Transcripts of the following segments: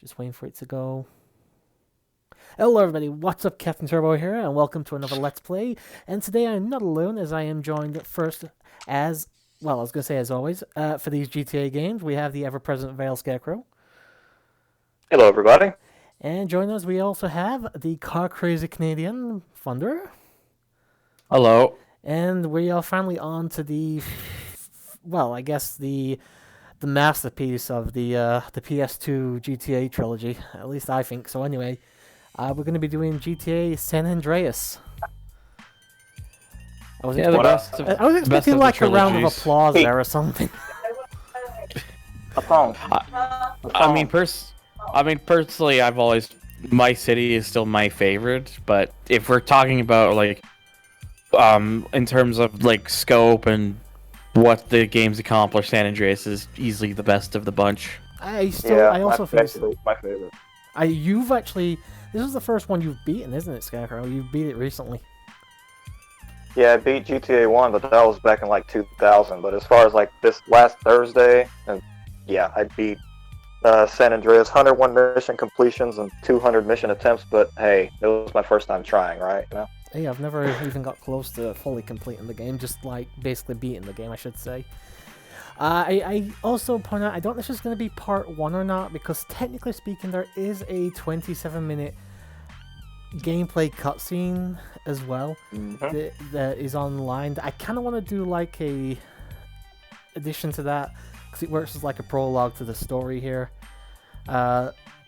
Just waiting for it to go. Hello everybody, what's up? CaptainTurbo here, and welcome to another Let's Play. And today I'm not alone, as I am joined first as, well, I was going to say as always, for these GTA games, we have the ever-present Scarecrow. Hello everybody. And joining us, we also have the car-crazy Canadian, Thunder. Hello. And we are finally on to the, well, I guess the masterpiece of the PS2 GTA trilogy. At least I think so. Anyway, we're going to be doing GTA San Andreas. I was expecting like a round of applause there or something. I mean, personally, I've always my city is still my favorite. But if we're talking about like, in terms of like scope and what the game's accomplished, San Andreas is easily the best of the bunch. I also think my favorite. You've actually, this is the first one you've beaten, isn't it, Scarecrow? You beat it recently. Yeah, I beat GTA 1, but that was back in like 2000. But as far as like this last Thursday, yeah, I beat San Andreas, 101 mission completions and 200 mission attempts. But hey, it was my first time trying, right? You know? Hey, I've never even got close to fully completing the game, just like basically beating the game, I should say. I also point out, I don't know if it's going to be part 1 or not, because technically speaking, there is a 27-minute gameplay cutscene as well that is online. I kind of want to do like a addition to that, because it works as like a prologue to the story here.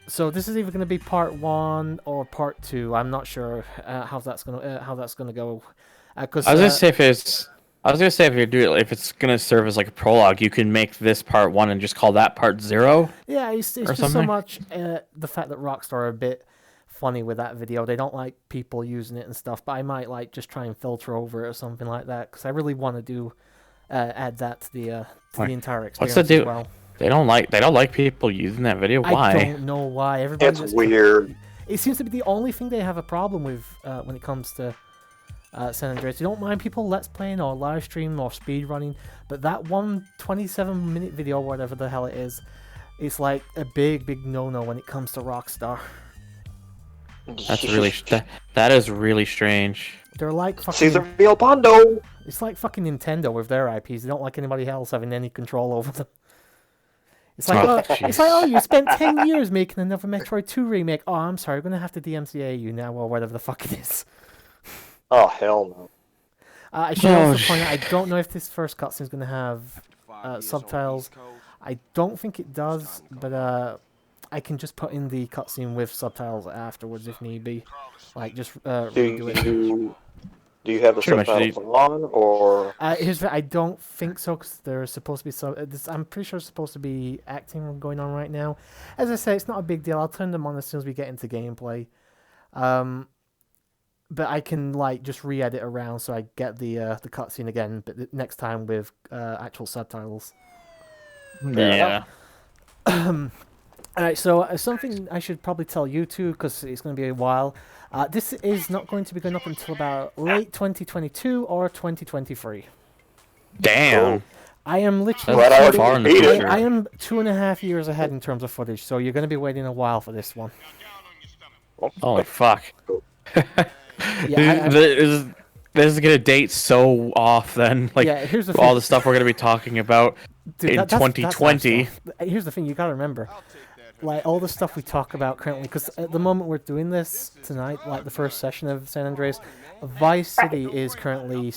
So this is either going to be part 1 or part 2. I'm not sure how that's gonna go. I was gonna say if you're doing if it's gonna serve as like a prologue, you can make this part 1 and just call that part 0. Yeah, it's just so much the fact that Rockstar are a bit funny with that video. They don't like people using it and stuff, but I might like just try and filter over it or something like that, because I really want to do add that to the entire experience. What's the deal? As well. They don't like people using that video. Why? I don't know why. It's weird. It seems to be the only thing they have a problem with when it comes to San Andreas. You don't mind people let's playing or live stream or speed running, but that one 27-minute video, whatever the hell it is, it's like a big no-no when it comes to Rockstar. That is really strange. They're like fucking Caesar Pondo. It's like fucking Nintendo with their IPs. They don't like anybody else having any control over them. It's like, oh, you spent 10 years making another Metroid 2 remake. Oh, I'm sorry, we're going to have to DMCA you now, or whatever the fuck it is. Oh, hell no. I should also point out, I don't know if this first cutscene is going to have subtitles. I don't think it does, but I can just put in the cutscene with subtitles afterwards if need be. Like, just redo it. Do you have the subtitles on, or...? I don't think so, because there's supposed to be some... I'm pretty sure it's supposed to be acting going on right now. As I say, it's not a big deal. I'll turn them on as soon as we get into gameplay. But I can, like, just re-edit around so I get the cutscene again, but next time with actual subtitles. Yeah. Alright, so something I should probably tell you two, because it's going to be a while. This is not going to be going up until about late 2022 or 2023. Damn. I am literally far in the future. I am 2.5 years ahead in terms of footage, so you're going to be waiting a while for this one. Holy fuck. Yeah, this is going to date so off then. Like, yeah, here's the all thing. the stuff we're going to be talking about in 2020. Here's the thing, you got to remember. Like, all the stuff we talk about currently, because at the moment we're doing this tonight, like the first session of San Andreas, Vice City is currently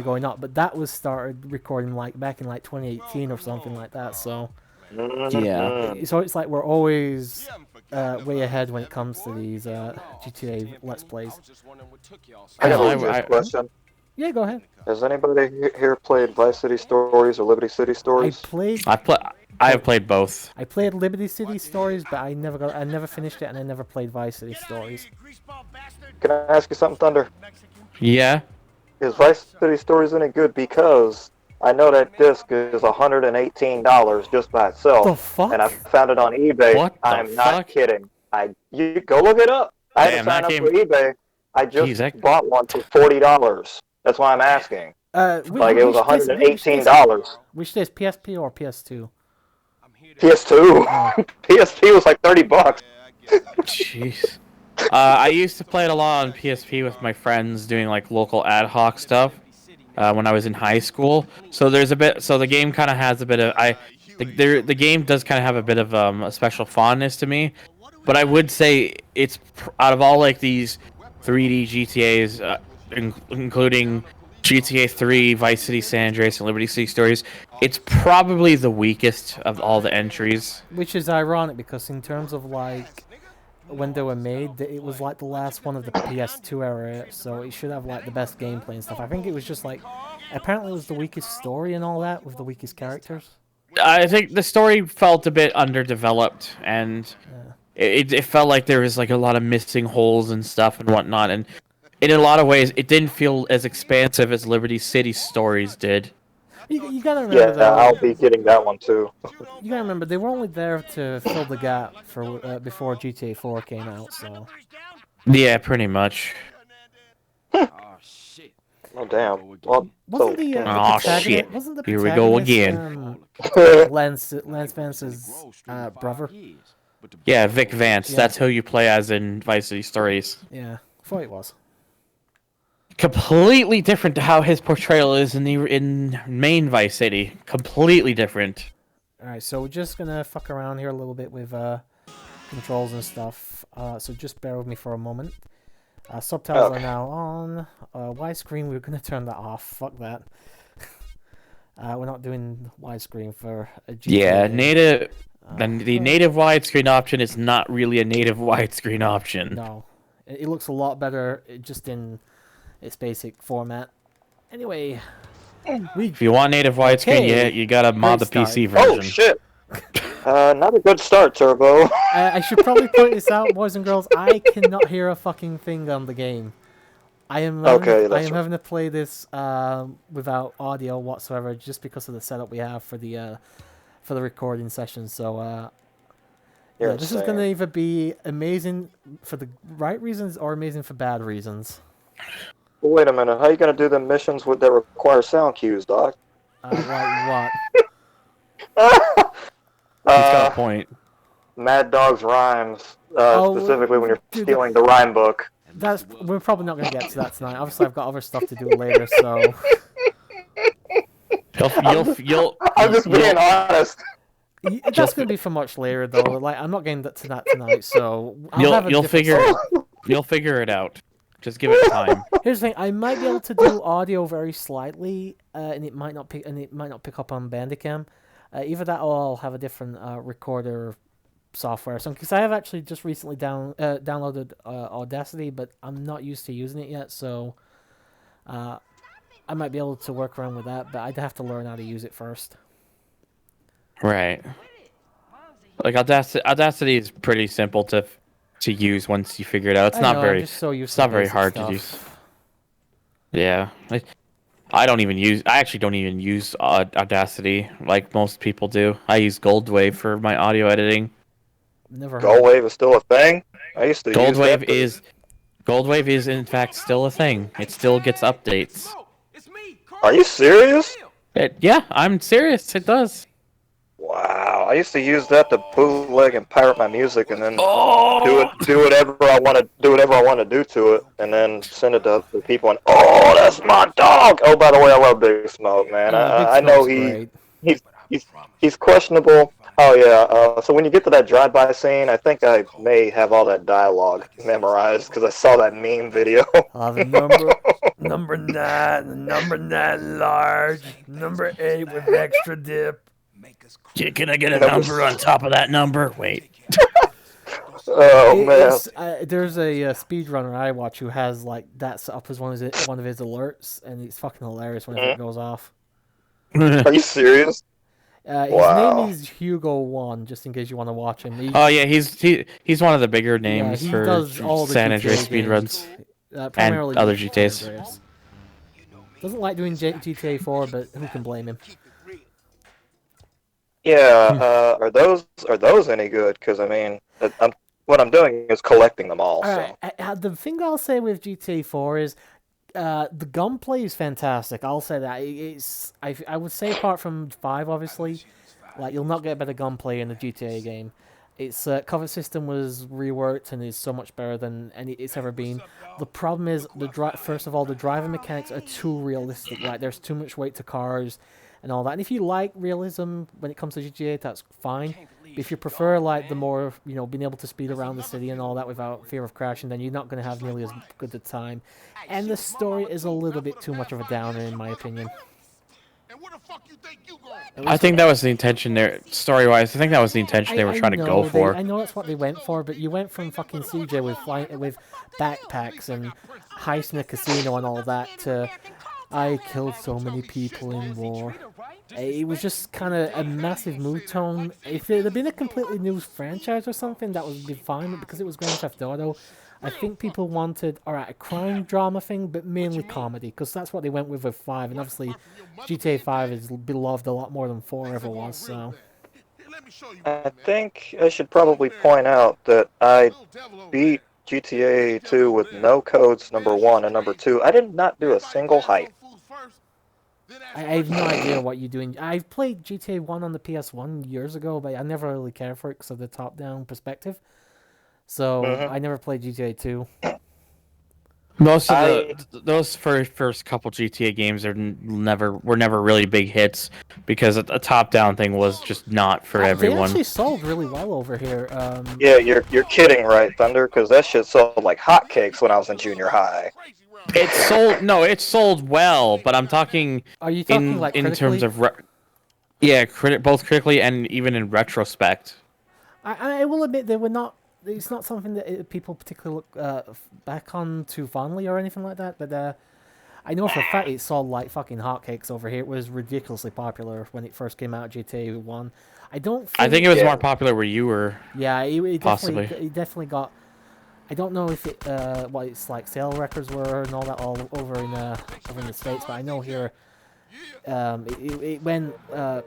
going up, but that was started recording like back in like 2018 or something like that, so... Yeah. So it's like we're always way ahead when it comes to these GTA Let's Plays. I got a question. Yeah, go ahead. Has anybody here played Vice City Stories or Liberty City Stories? I have played both. I played Liberty City Stories, but I never finished it, and I never played Vice City Stories. Can I ask you something, Thunder? Yeah. Is Vice City Stories any good? Because I know that disc is $118 just by itself. The fuck? And I found it on eBay. What the I'm fuck? not kidding. You go look it up. I had to sign up for eBay. I just bought one for $40. That's why I'm asking. It was $118. Which disc, PSP or PS2? PS2. PSP was like $30. Jeez. I used to play it a lot on PSP with my friends doing like local ad hoc stuff when I was in high school. So there's a bit. So the game kind of has a bit of the game does kind of have a bit of a special fondness to me. But I would say it's out of all like these 3D GTA's, including GTA 3, Vice City, San Andreas, and Liberty City Stories, it's probably the weakest of all the entries. Which is ironic because in terms of like when they were made, it was like the last one of the PS2 era, so it should have like the best gameplay and stuff. I think it was just like apparently it was the weakest story and all that with the weakest characters. I think the story felt a bit underdeveloped, and it felt like there was like a lot of missing holes and stuff and whatnot. And in a lot of ways, it didn't feel as expansive as Liberty City Stories did. You gotta remember though, I'll be getting that one too. you gotta remember they were only there to fill the gap for before GTA 4 came out. So Yeah, pretty much. Oh damn. Well, wasn't the protagonist- shit. Wasn't the Here we go protagonist, again. Lance Vance's brother? Yeah, Vic Vance. Yeah. That's who you play as in Vice City Stories. Yeah, I thought it was. Completely different to how his portrayal is in main Vice City. Completely different. Alright, so we're just gonna fuck around here a little bit with controls and stuff. So just bear with me for a moment. Subtitles are now on. Widescreen, we're gonna turn that off. Fuck that. We're not doing widescreen for a GTA. Yeah, native. The native widescreen option is not really a native widescreen option. No, it looks a lot better just in its basic format. Anyway, If you want native widescreen, yeah, you gotta mod the Great PC start. version. Oh shit. Not a good start, Turbo. I should probably point this out, boys and girls. I cannot hear a fucking thing on the game. I am having to play this without audio whatsoever, just because of the setup we have for the recording session. So yeah, this is going to either be amazing for the right reasons or amazing for bad reasons. Well, wait a minute. How you gonna do the missions that require sound cues, Doc? Like what? He's got a point. Mad Dog's rhymes, specifically when you're stealing the rhyme book. We're probably not going to get to that tonight. Obviously, I've got other stuff to do later, so. I'm just being honest. That's going to be for much later, though. Like, I'm not getting to that tonight, so. You'll figure it out. Just give it time. Here's the thing: I might be able to do audio very slightly, and it might not pick up on Bandicam. Either that, or I'll have a different recorder software. So, because I have actually just recently downloaded Audacity, but I'm not used to using it yet, so I might be able to work around with that. But I'd have to learn how to use it first. Right. Like Audacity is pretty simple to use once you figure it out. It's not very hard to use. Yeah. I actually don't even use Audacity like most people do. I use Goldwave for my audio editing. Goldwave is still a thing? I used to Goldwave use that. Goldwave is in fact still a thing. It still gets updates. Are you serious? Yeah, I'm serious. It does. Wow, I used to use that to bootleg and pirate my music, and then do whatever I want to do to it, and then send it to the people. And that's my dog. Oh, by the way, I love Big Smoke, man. I know he's questionable. Oh yeah. So when you get to that drive-by scene, I think I may have all that dialogue memorized because I saw that meme video. Number 9 large, number 8 with extra dip. Can I get a number on top of that number? Wait. Oh man. There's a speedrunner I watch who has like that set up as one of his alerts, and it's fucking hilarious whenever it goes off. Are you serious? His name is Hugo One, just in case you want to watch him. He's one of the bigger names for does all the San Andreas GTA speedruns primarily and other San GTAs. Andreas. Doesn't like doing GTA 4, but who can blame him? Yeah, are those any good? Because I mean, what I'm doing is collecting them all. Alright, the thing I'll say with GTA 4 is the gunplay is fantastic. I'll say that. I would say apart from 5, obviously, Like, you'll not get better gunplay in the GTA game. Its cover system was reworked and is so much better than it's ever been. The problem is, first of all, the driving mechanics are too realistic. Like, there's too much weight to cars and all that. And if you like realism when it comes to GTA, that's fine. But if you prefer, like, the more, being able to speed around the city and all that without fear of crashing, then you're not going to have nearly as good a time. And the story is a little bit too much of a downer, in my opinion. I think that was the intention there, story-wise. I think that was the intention they were trying to go for. I know that's what they went for, but you went from fucking CJ with backpacks and heisting a casino and all that to I killed so many people in war. It was just kind of a massive mood tone. If it had been a completely new franchise or something, that would be fine, but because it was Grand Theft Auto, I think people wanted, alright, a crime drama thing, but mainly comedy, because that's what they went with 5, and obviously GTA 5 is beloved a lot more than 4 ever was, so... I think I should probably point out that I beat GTA 2 with no codes, number 1, and number 2. I did not do a single height. I have no idea what you're doing. I played GTA 1 on the PS1 years ago, but I never really cared for it because of the top-down perspective. So I never played GTA 2. Most of those first couple GTA games were never really big hits because a top-down thing was just not for everyone. They actually sold really well over here. Yeah, you're kidding, right, Thunder? Because that shit sold like hotcakes when I was in junior high. It sold well, but I'm talking. Are you talking like in terms of both critically and even in retrospect? I will admit they were not. It's not something that people particularly look back on too fondly or anything like that. But I know for a fact it sold like fucking hotcakes over here. It was ridiculously popular when it first came out. GTA 1. I think it was more popular where you were. Yeah, it possibly. It definitely got. I don't know if it what its like sale records were and all that all over in the States, but I know here it went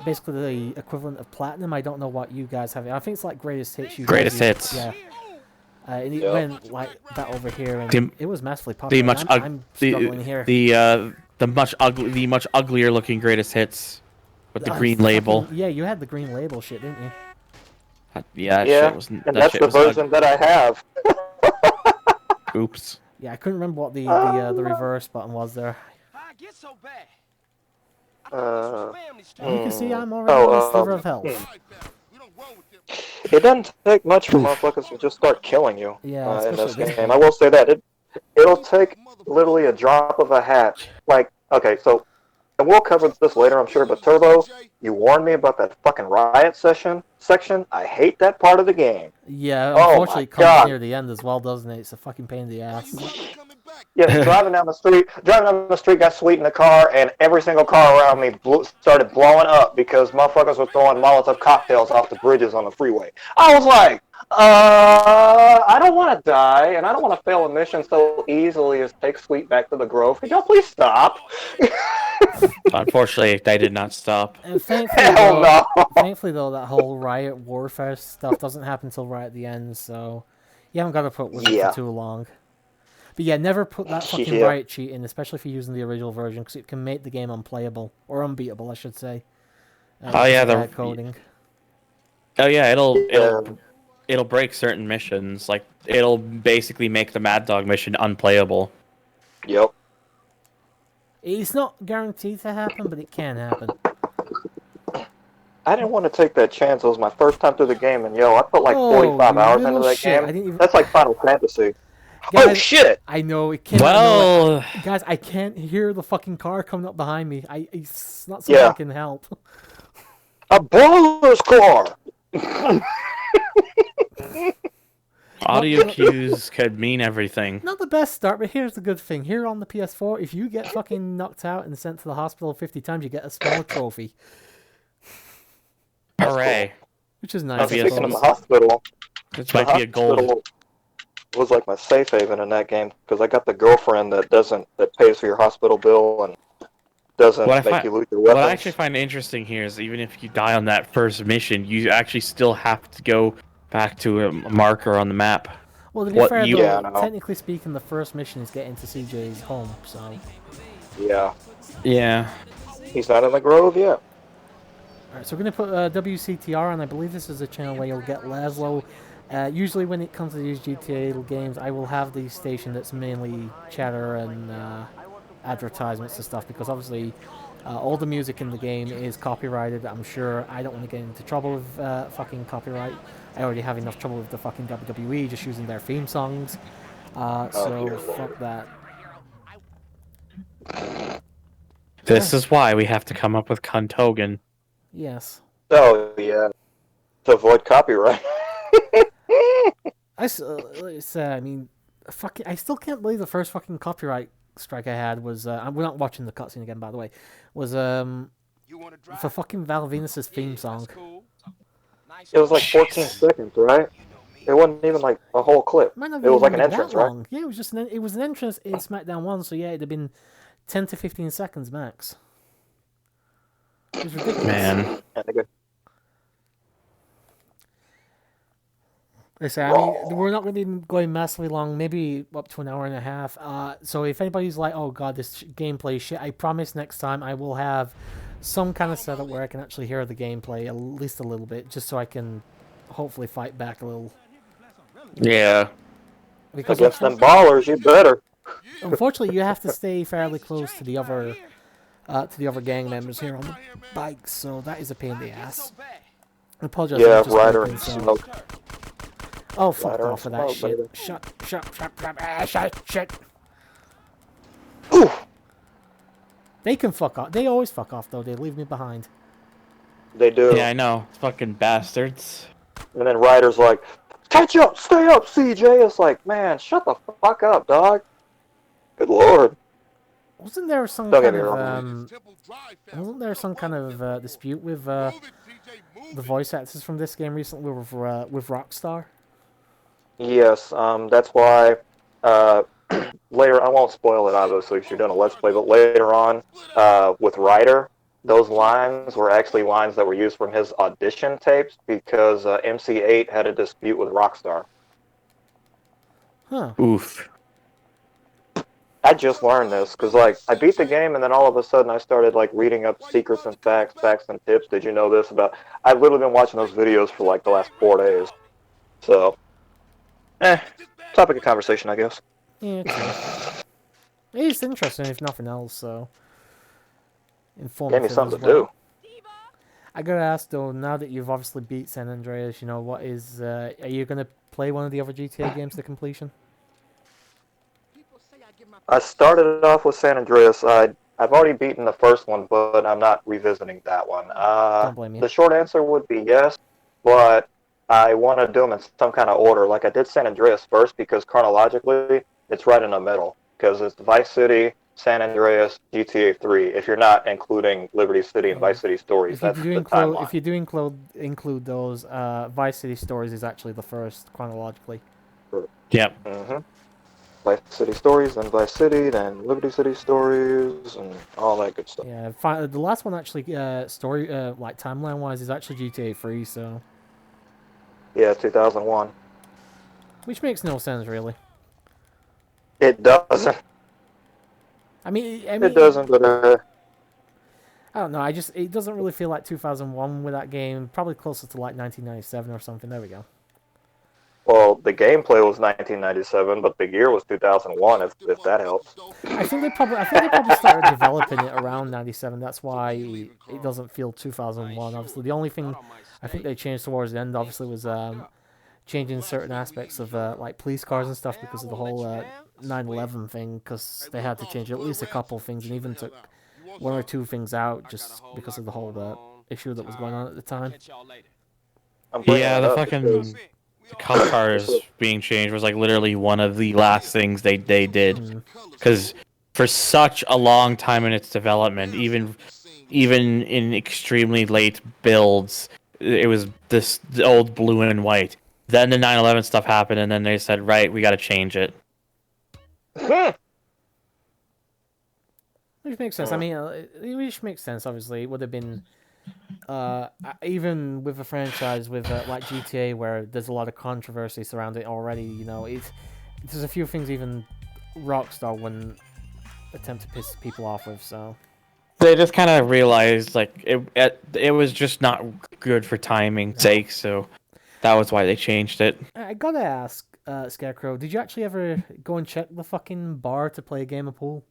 basically the equivalent of platinum. I don't know what you guys have. I think it's like greatest hits. Greatest hits. Yeah. And it went like that over here, and it was massively popular. I'm struggling here. The much uglier looking greatest hits with the green label. Yeah, you had the green label shit, didn't you? Yeah, and that's the version that I have. Oops. Yeah, I couldn't remember what the reverse button was there. You can see I'm already on a sliver of health. It doesn't take much for motherfuckers to just start killing you in this this game. I will say that. It'll take literally a drop of a hat. Like, okay, so, and we'll cover this later, I'm sure, but Turbo, you warned me about that fucking riot section. I hate that part of the game. Yeah, unfortunately it comes near the end as well, doesn't it? It's a fucking pain in the ass. Yeah, driving down the street, got sweet in the car, and every single car around me started blowing up because motherfuckers were throwing Molotov cocktails off the bridges on the freeway. I was like, I don't want to die, and I don't want to fail a mission so easily as take Sweet back to the Grove. Could y'all please stop? Unfortunately, they did not stop. And thankfully, though, that whole riot warfare stuff doesn't happen until right at the end, so you haven't got to put with it for too long. But yeah, never put that fucking riot cheat in, especially if you're using the original version, because it can make the game unplayable, or unbeatable, I should say. The coding. Oh yeah, it'll break certain missions. Like it'll basically make the Mad Dog mission unplayable. Yep. It's not guaranteed to happen, but it can happen. I didn't want to take that chance. It was my first time through the game, and I put like 45 hours into that game. That's like Final Fantasy. Guys, oh shit! I know it can't. Well, guys, I can't hear the fucking car coming up behind me. It's not something I can help. A baller's car. Audio cues could mean everything. Not the best start, but here's the good thing. Here on the PS4, if you get fucking knocked out and sent to the hospital 50 times, you get a small trophy. Hooray! Which is nice. Speaking of the hospital, this might be a goal. Was like my safe haven in that game because I got the girlfriend that pays for your hospital bill and doesn't make you lose your weapons. What I actually find interesting here is even if you die on that first mission, you actually still have to go back to a marker on the map. Well, to be fair, though, technically speaking, the first mission is getting to CJ's home, so... Yeah. Yeah. He's not in the Grove yet. Alright, so we're going to put WCTR, and I believe this is a channel where you'll get Laszlo. Usually when it comes to these GTA games, I will have the station that's mainly chatter and advertisements and stuff, because obviously all the music in the game is copyrighted. I'm sure I don't want to get into trouble with fucking copyright. I already have enough trouble with the fucking WWE just using their theme songs. So fuck that. This is why we have to come up with Cunt Hogan. Yes. Oh, yeah. To avoid copyright. I mean, fucking, I still can't believe the first fucking copyright strike I had was, we're not watching the cutscene again, by the way, was, for fucking Val Venus's theme song. It was like 14 seconds, right? It wasn't even like a whole clip. It was like an entrance, right? Yeah, it was just it was an entrance in SmackDown 1, so yeah, it'd have been 10 to 15 seconds max. It was ridiculous. Man. Listen, I mean, we're not going to be going massively long, maybe up to an hour and a half. So if anybody's like, oh god, this gameplay shit, I promise next time I will have some kind of setup where I can actually hear the gameplay, at least a little bit, just so I can hopefully fight back a little. Yeah. Because against them ballers, you better. Unfortunately, you have to stay fairly close to the other gang members here on the bikes, so that is a pain in the ass. I apologize. Yeah, Ryder and Smoke. Oh, fuck off with that shit. Shut. Ooh. They can fuck off. They always fuck off, though. They leave me behind. They do. Yeah, I know. Fucking bastards. And then Ryder's like, catch up, stay up, CJ. It's like, man, shut the fuck up, dog. Good lord. Wasn't there some kind of dispute with the voice actors from this game recently with Rockstar? Yes, that's why later, I won't spoil it obviously if you're doing a Let's Play, but later on with Ryder, those lines were actually lines that were used from his audition tapes because MC8 had a dispute with Rockstar. Huh. Oof. I just learned this because, like, I beat the game and then all of a sudden I started, like, reading up secrets and facts and tips. Did you know this about... I've literally been watching those videos for, like, the last 4 days. So, topic of conversation, I guess. Yeah, it's interesting if nothing else, so... Gave me something to do. I gotta ask, though, now that you've obviously beat San Andreas, you know, what is... are you gonna play one of the other GTA games to completion? I started off with San Andreas. I've already beaten the first one, but I'm not revisiting that one. Don't blame you. The short answer would be yes, but I want to do them in some kind of order. Like I did San Andreas first because chronologically it's right in the middle because it's Vice City, San Andreas, GTA 3. If you're not including Liberty City and Vice City Stories, that's the timeline. If you do include those, Vice City Stories is actually the first chronologically. Yep. Mm-hmm. Vice City Stories, then Vice City, then Liberty City Stories, and all that good stuff. Yeah, the last one actually, like timeline-wise, is actually GTA 3, so... Yeah, 2001. Which makes no sense, really. It doesn't. I mean, it doesn't, but I don't know. It doesn't really feel like 2001 with that game. Probably closer to like 1997 or something. There we go. Well, the gameplay was 1997, but the year was 2001. If that helps. I think they probably started developing it around 97. That's why it doesn't feel 2001. Obviously, the only thing I think they changed towards the end, obviously, was changing certain aspects of like police cars and stuff because of the whole 9/11 thing. Because they had to change at least a couple things, and even took one or two things out just because of the whole issue that was going on at the time. Yeah, the cop cars being changed was like literally one of the last things they did, because for such a long time in its development, even in extremely late builds, it was the old blue and white. Then the 9/11 stuff happened, and then they said, right, we got to change it. Which makes sense. I mean, which makes sense. Obviously, it would have been. Even with a franchise with like GTA, where there's a lot of controversy surrounding it already, you know, there's a few things even Rockstar wouldn't attempt to piss people off with. So, They just kind of realized like it was just not good for timing's sake, so that was why they changed it. I gotta ask, Scarecrow, did you actually ever go and check the fucking bar to play a game of pool?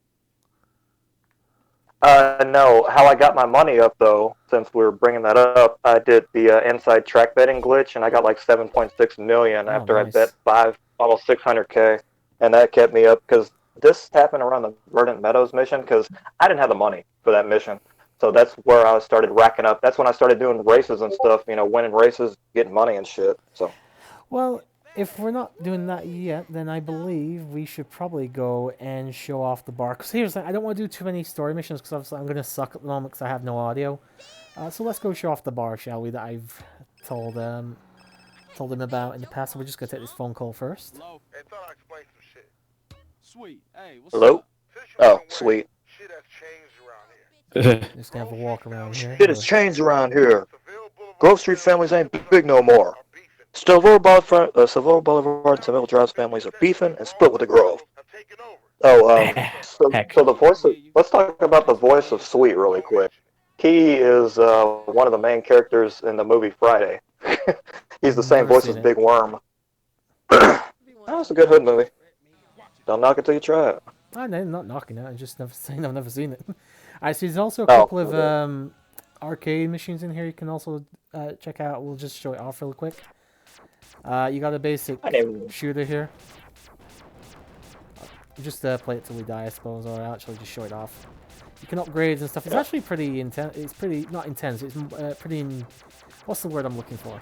No. How I got my money up though, since we were bringing that up, I did the inside track betting glitch, and I got like 7.6 million after I bet almost 600K, and that kept me up because this happened around the Verdant Meadows mission because I didn't have the money for that mission, so that's where I started racking up. That's when I started doing races and stuff, winning races, getting money and shit. So. Well, if we're not doing that yet, then I believe we should probably go and show off the bar. Because here's the thing, I don't want to do too many story missions because obviously I'm going to suck at the moment because I have no audio. So let's go show off the bar, shall we, that I've told him about in the past. So we're just going to take this phone call first. Hello? Hey, thought I'd explain some shit. Sweet. Hey, what's Hello? up? Oh, sweet. Shit has changed around here. Just going to have a walk around here. Shit has changed around here. Grove Street families ain't big no more. Savile Boulevard and Seville Drive's families are beefing and split with the Grove. Oh, so the voice of... Let's talk about the voice of Sweet really quick. He is one of the main characters in the movie Friday. He's the same voice as Big Worm. That's a good hood movie. Don't knock it till you try it. I'm not knocking it. I just never seen. I've never seen it. Alright, so there's also a couple of arcade machines in here. You can also check out. We'll just show it off real quick. You got a basic shooter here. Just play it till we die, I suppose, or I'll actually just show it off. You can upgrade and stuff. It's actually pretty intense. It's pretty not intense. It's pretty. What's the word I'm looking for?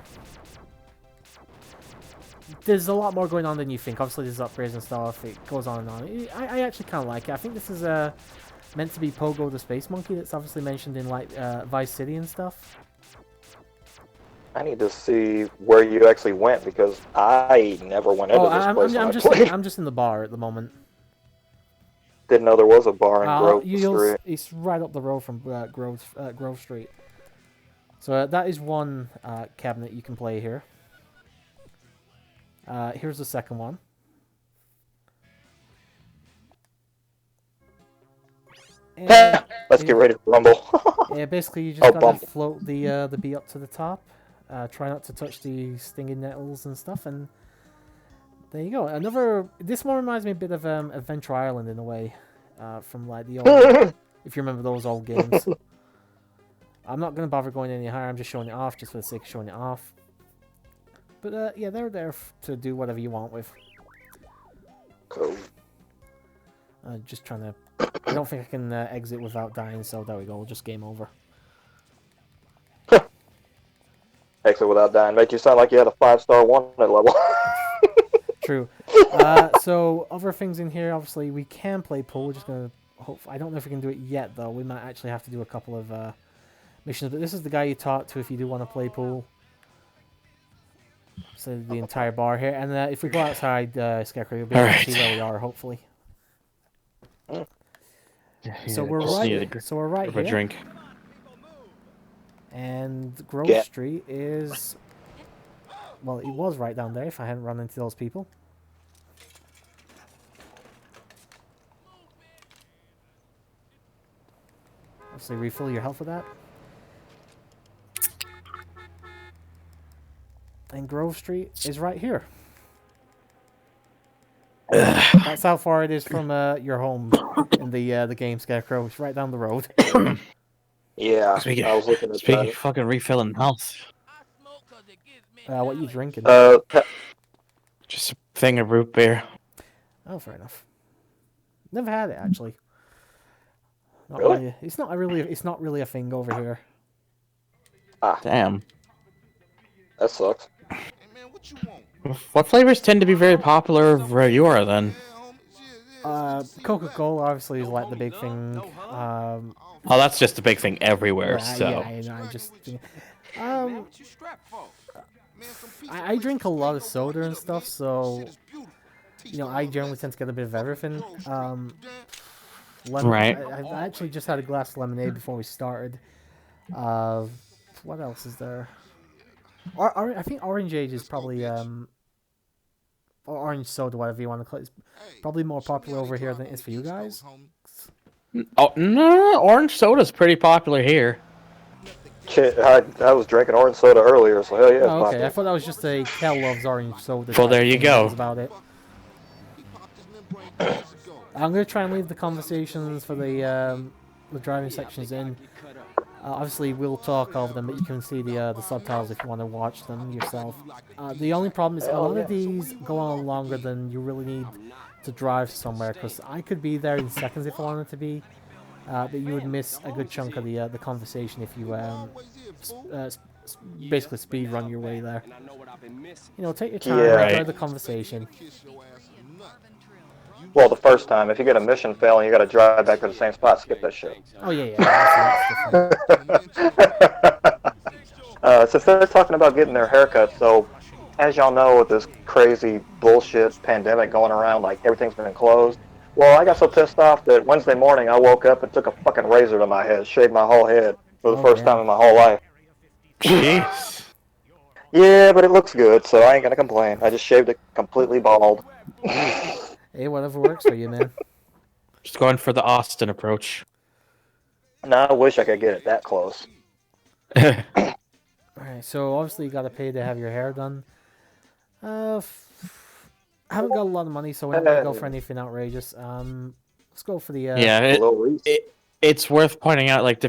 There's a lot more going on than you think. Obviously, there's upgrades and stuff. It goes on and on. I actually kind of like it. I think this is meant to be Pogo the Space Monkey. That's obviously mentioned in like Vice City and stuff. I need to see where you actually went because I never went into this place. I'm just in the bar at the moment. Didn't know there was a bar in Grove Street. It's right up the road from Grove Street. So that is one cabinet you can play here. Here's the second one. Let's get ready to rumble. Yeah, basically you just gotta float the bee up to the top. Try not to touch the stinging nettles and stuff, and there you go. This one reminds me a bit of Adventure Island in a way, from like the old, if you remember those old games. I'm not gonna bother going any higher. I'm just showing it off, just for the sake of showing it off. But yeah, they're there to do whatever you want with. Cool. Just trying to. I don't think I can exit without dying, so there we go. We'll just game over. Exit without dying. Make you sound like you had a 5-star wanted level. True. So other things in here, obviously we can play pool. We're just gonna hope. I don't know if we can do it yet though. We might actually have to do a couple of missions. But this is the guy you talk to if you do want to play pool. So the entire bar here, and if we go outside, Scarecrow, you'll be able to see where we are. Hopefully. So we're right. So we're right here. Drink. And Grove Street is, well, it was right down there if I hadn't run into those people. Obviously, refill your health with that. And Grove Street is right here. That's how far it is from your home in the game, Scarecrow. It's right down the road. Yeah, I was looking at Speaking of fucking refilling health. What you drinking? Just a thing of root beer. Oh, fair enough. Never had it actually. Really? It's not really a thing over here. Ah, damn. That sucks. What flavors tend to be very popular where you are then? Coca-Cola obviously is like the big thing. Oh, that's just a big thing everywhere. So. Yeah, I drink a lot of soda and stuff, so I generally tend to get a bit of everything. Right. I actually just had a glass of lemonade before we started. What else is there? I think Orange Age is probably or Orange Soda, whatever you want to call it, is probably more popular over here than it is for you guys. Oh no, orange soda's pretty popular here. Shit, I was drinking orange soda earlier, so hell yeah, it's Oh, okay. I popular. thought that was just a Kel loves orange soda. Well, type there of you thing. That go. was about it. I'm gonna try and leave the conversations for the driving sections in. Obviously, we'll talk over them, but you can see the subtitles if you want to watch them yourself. The only problem is a lot of these go on longer than you really need to drive somewhere, because I could be there in seconds if I wanted to be, but you would miss a good chunk of the conversation if you basically speed run your way there. You know, take your time, Yeah. enjoy Right. the conversation. Well, the first time, if you get a mission fail and you gotta drive back to the same spot, skip that shit. Oh yeah, obviously that's different. Since they're talking about getting their haircuts, so as y'all know, with this crazy bullshit pandemic going around, like everything's been closed. Well, I got so pissed off that Wednesday morning I woke up and took a fucking razor to my head, shaved my whole head for the Oh, first time damn. in my whole life. Jeez. Yeah, but it looks good, so I ain't gonna complain. I just shaved it completely bald. Hey, whatever works for you, man. Just going for the Austin approach. Now I wish I could get it that close. Alright, so obviously you gotta pay to have your hair done. I haven't got a lot of money, so we're not gonna go for anything outrageous. Let's go for the Yeah, A little Reese. it's worth pointing out, like,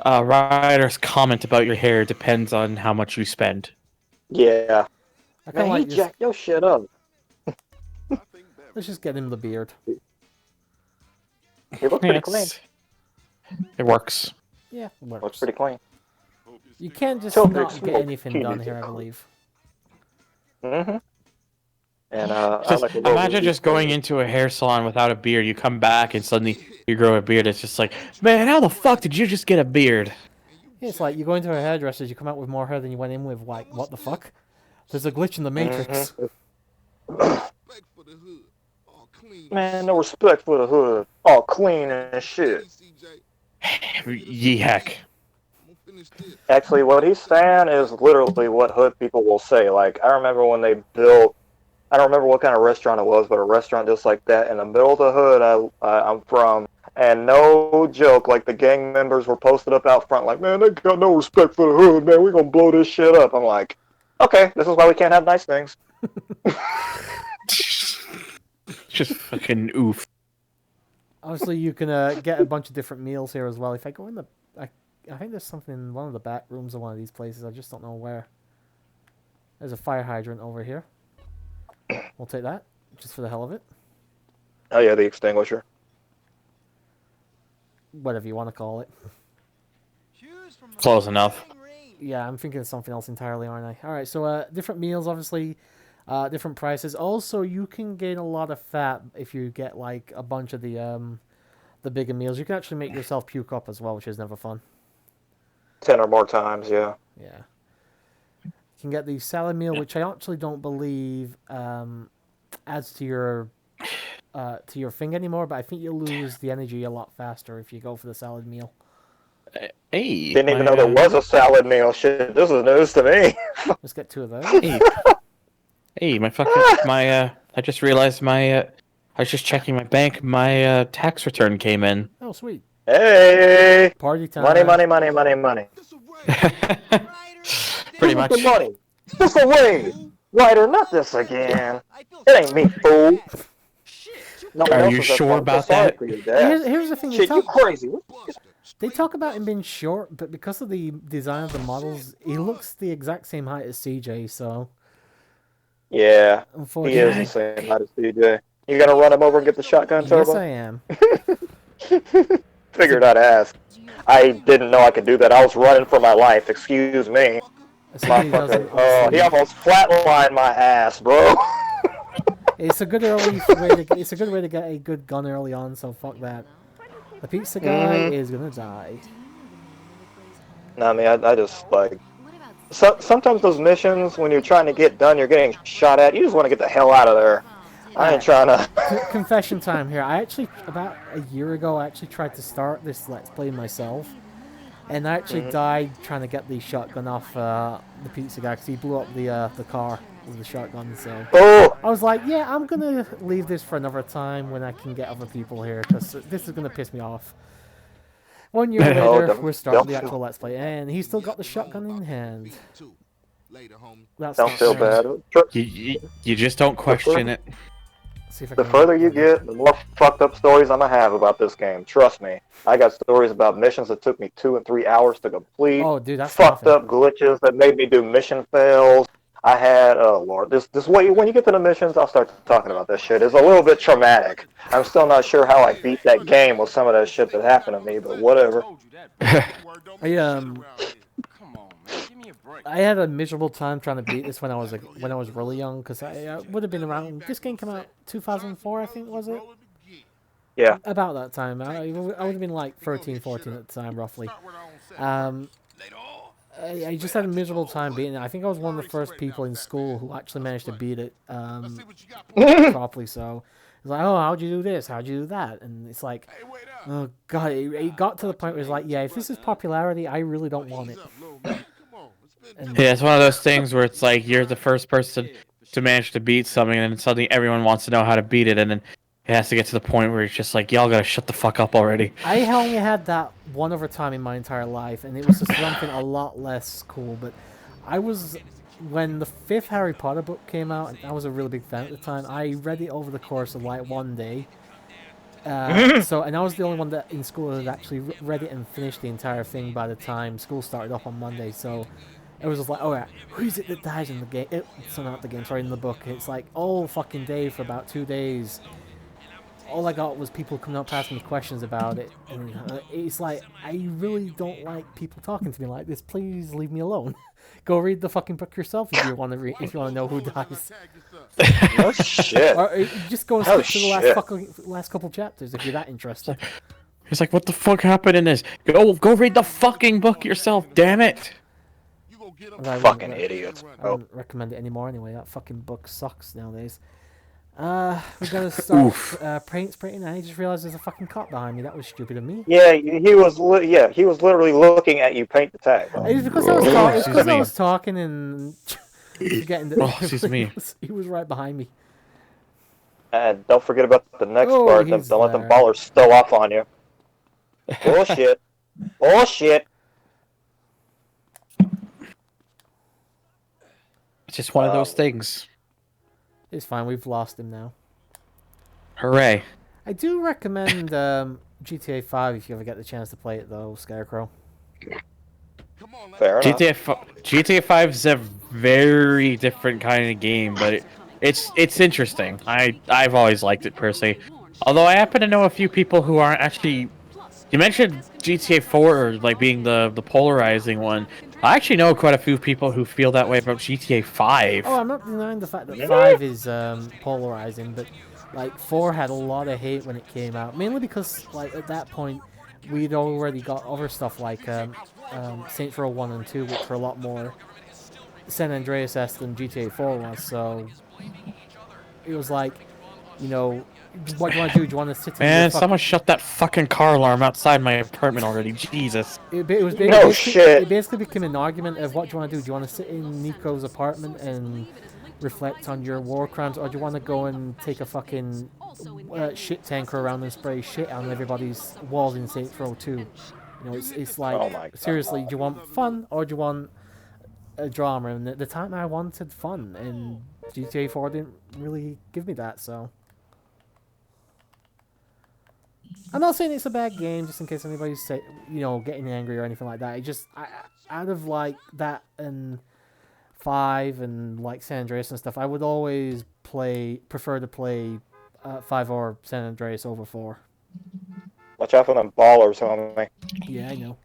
Ryder's comment about your hair depends on how much you spend. Yeah. I kind Man, of like he this. jacked your shit up. Let's just get him the beard. He looks pretty clean. It works. Yeah, it Looks works. pretty clean. You can't just Till not big get smoke, anything keep done it here, I cool. believe. Mm-hmm. And I Just like to go imagine with just going into a hair salon without a beard. You come back and suddenly you grow a beard. It's just like, man, how the fuck did you just get a beard? Yeah, it's like you go into a hairdresser's, you come out with more hair than you went in with. Like, what the fuck? There's a glitch in the matrix. Man, no respect for the hood. All clean and shit. Ye heck. Actually, what he's saying is literally what hood people will say. Like, I remember when they built, I don't remember what kind of restaurant it was, but a restaurant just like that in the middle of the hood I'm from. And no joke, like the gang members were posted up out front, like, man, they got no respect for the hood, man. We're gonna blow this shit up. I'm like, okay, this is why we can't have nice things. Just fucking oof. Obviously, you can get a bunch of different meals here as well. If I go in the... I think there's something in one of the back rooms of one of these places. I just don't know where. There's a fire hydrant over here. We'll take that, just for the hell of it. Oh yeah, the extinguisher. Whatever you want to call it. Close enough. Yeah, I'm thinking of something else entirely, aren't I? Alright, so different meals, obviously. Different prices. Also, you can gain a lot of fat if you get, like, a bunch of the bigger meals. You can actually make yourself puke up as well, which is never fun. 10 or more times, yeah. Yeah. You can get the salad meal, which I actually don't believe adds to your thing anymore, but I think you'll lose the energy a lot faster if you go for the salad meal. Hey. Didn't even know there was a salad meal. Shit, this is news to me. Let's get two of those. Hey, my fucking I just realized I was just checking my bank. My tax return came in. Oh, sweet. Hey! Party time. Money, money, money, money, money. Pretty much. The money. This away. Ryder, not this again. It ain't me, fool. No one Are else you is sure upset. about Sorry that? for your dad. Here's the thing. Shit, you crazy. They talk about him being short, but because of the design of the models, he looks the exact same height as CJ, so... Yeah, he Unfortunately. is the same height as CJ. You gonna run him over and get the shotgun turbo? Yes, I am. Figured I'd ask. I didn't know I could do that. I was running for my life. Excuse me. Somebody doesn't, Oh, he almost flatlined my ass, bro. It's a good way to get a good gun early on, so fuck that. The pizza guy is gonna die. No, I mean, I just, like... sometimes those missions, when you're trying to get done, you're getting shot at. You just want to get the hell out of there. I ain't trying to... Confession time here. I actually, about a year ago, I actually tried to start this Let's Play myself. And I actually died trying to get the shotgun off the pizza guy because he blew up the car with the shotgun. So I was like, yeah, I'm gonna leave this for another time when I can get other people here because this is gonna piss me off. 1 year later, we're starting the actual Let's Play, and he's still got the shotgun in hand. That's Don't feel bad. You just don't question it. The further you get, the more fucked up stories I'm gonna have about this game. Trust me. I got stories about missions that took me 2 and 3 hours to complete. Oh, dude, that's fucked up glitches that made me do mission fails. I had, oh lord, this way. When you get to the missions, I'll start talking about this shit. It's a little bit traumatic. I'm still not sure how I beat that game with some of that shit that happened to me, but whatever. I had a miserable time trying to beat this when I was really young because I would have been around. This game came out 2004, I think, was it? Yeah. About that time. I would have been like 13, 14 at the time, roughly. I just had a miserable time beating it. I think I was one of the first people in school who actually managed to beat it properly. So it's like, oh, how'd you do this? How'd you do that? And it's like, oh god, it got to the point where it's like, yeah, if this is popularity, I really don't want it. Yeah, it's one of those things where it's like you're the first person to manage to beat something, and then suddenly everyone wants to know how to beat it, and then it has to get to the point where it's just like, y'all gotta shut the fuck up already. I only had that one other time in my entire life, and it was just something a lot less cool, but when the 5th Harry Potter book came out, and I was a really big fan at the time, I read it over the course of like one day. And I was the only one that in school that actually read it and finished the entire thing by the time school started up on Monday, so it was just like, oh yeah, who is it that dies in the game? Not the game, sorry, in the book. It's like all fucking day for about 2 days. All I got was people coming up asking me questions about it, and it's like, I really don't like people talking to me like this. Please leave me alone. Go read the fucking book yourself if you want to know who dies. Oh shit! Or just go and skip to the last couple chapters if you're that interested. It's like, what the fuck happened in this? Go read the fucking book yourself, damn it! Fucking idiots. I don't recommend it anymore anyway. That fucking book sucks nowadays. We gotta start paint spraying, and I just realized there's a fucking cop behind me. That was stupid of me. Yeah, he was literally looking at you paint the tag. It was because I was talking and getting the. Me. He was right behind me. And don't forget about the next part. Don't let them ballers stow off on you. Bullshit. Bullshit. It's just one of those things. It's fine. We've lost him now. Hooray! I do recommend GTA 5 if you ever get the chance to play it, though, Scarecrow. Fair enough. GTA 5 is a very different kind of game, but it's interesting. I've always liked it personally. Although I happen to know a few people who aren't actually. You mentioned GTA 4 or like being the polarizing one. I actually know quite a few people who feel that way about GTA 5. Oh, I'm not denying the fact that 5 is polarizing, but like 4 had a lot of hate when it came out, mainly because like at that point we'd already got other stuff like Saints Row 1 and 2, which were a lot more San Andreas-esque than GTA 4 was. So it was like, you know, what do you want to do? Do you want to sit in Man, someone shut that fucking car alarm outside my apartment already. Jesus. It basically became an argument of what do you want to do? Do you want to sit in Nico's apartment and reflect on your war crimes, or do you want to go and take a fucking shit tanker around and spray shit on everybody's walls in Saints Row 2? You know, it's like, seriously, do you want fun or do you want a drama? And at the time I wanted fun, and GTA 4 didn't really give me that, so... I'm not saying it's a bad game, just in case anybody's getting angry or anything like that. It just, out of like that and 5 and like San Andreas and stuff, I would always prefer to play 5 or San Andreas over 4. Watch out for them ballers, homie. Yeah, I know.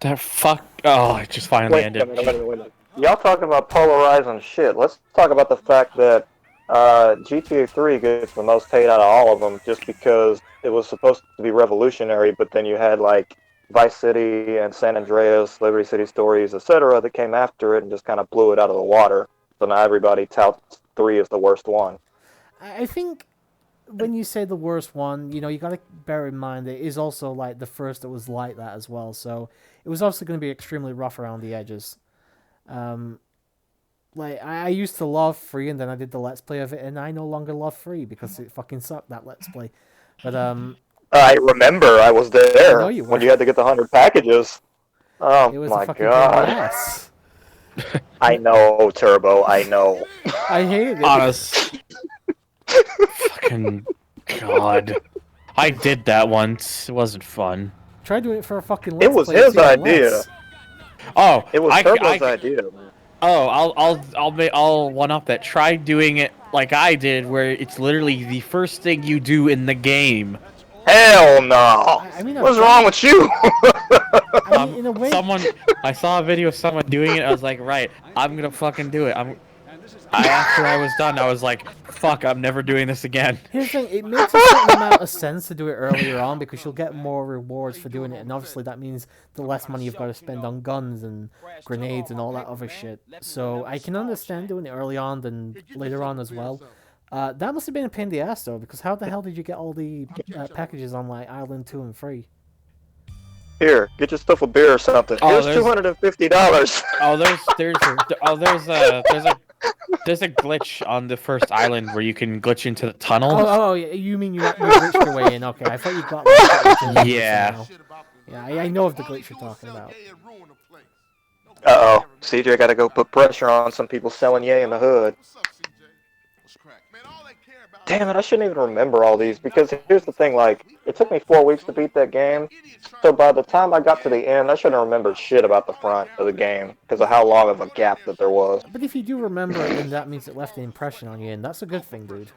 That fuck. Oh, it just finally ended. Wait. Y'all talking about polarizing shit. Let's talk about the fact that GTA 3 gets the most hate out of all of them just because it was supposed to be revolutionary, but then you had like Vice City and San Andreas, Liberty City Stories, etc. that came after it and just kind of blew it out of the water. So now everybody touts 3 as the worst one. I think when you say the worst one, you know, you gotta bear in mind it is also like the first that was like that as well. So it was also going to be extremely rough around the edges. Like I used to love Free, and then I did the Let's Play of it, and I no longer love Free because it fucking sucked, that Let's Play. But I remember I was I know there you were. when you had to get the 100 packages. Oh It was my a fucking pain in the god. ass. I know, Turbo, I know. I hated it. Honest. Fucking god. I did that once. It wasn't fun. Try doing it for a fucking It Let's was Play. and his see how it idea. lets. Oh, It was Turbo's idea. Oh, I'll one up that. Try doing it like I did, where it's literally the first thing you do in the game. Hell no! I mean, What's wrong with you? I mean, in a way, I saw a video of someone doing it. I was like, right, I'm gonna fucking do it. After I was done, I was like, fuck, I'm never doing this again. here's the thing, it makes a certain amount of sense to do it earlier on because you'll get more rewards for doing it, and obviously that means the less money you've got to spend on guns and grenades and all that other shit. So I can understand doing it early on than later on as well. That must have been a pain in the ass though, because how the hell did you get all the packages on like Island 2 and 3? Here, get yourself a beer or something. Oh, Here's $250. Oh, there's a glitch on the first island where you can glitch into the tunnel. Oh, yeah, you mean you glitched your way in? Okay, I thought you got like, Yeah. Yeah, I know of the glitch you're talking about. Uh-oh. CJ gotta go put pressure on some people selling yay in the hood. Damn it, I shouldn't even remember all these, because here's the thing, like, it took me 4 weeks to beat that game, so by the time I got to the end, I shouldn't have remembered shit about the front of the game, because of how long of a gap that there was. But if you do remember it, then that means it left an impression on you, and that's a good thing, dude.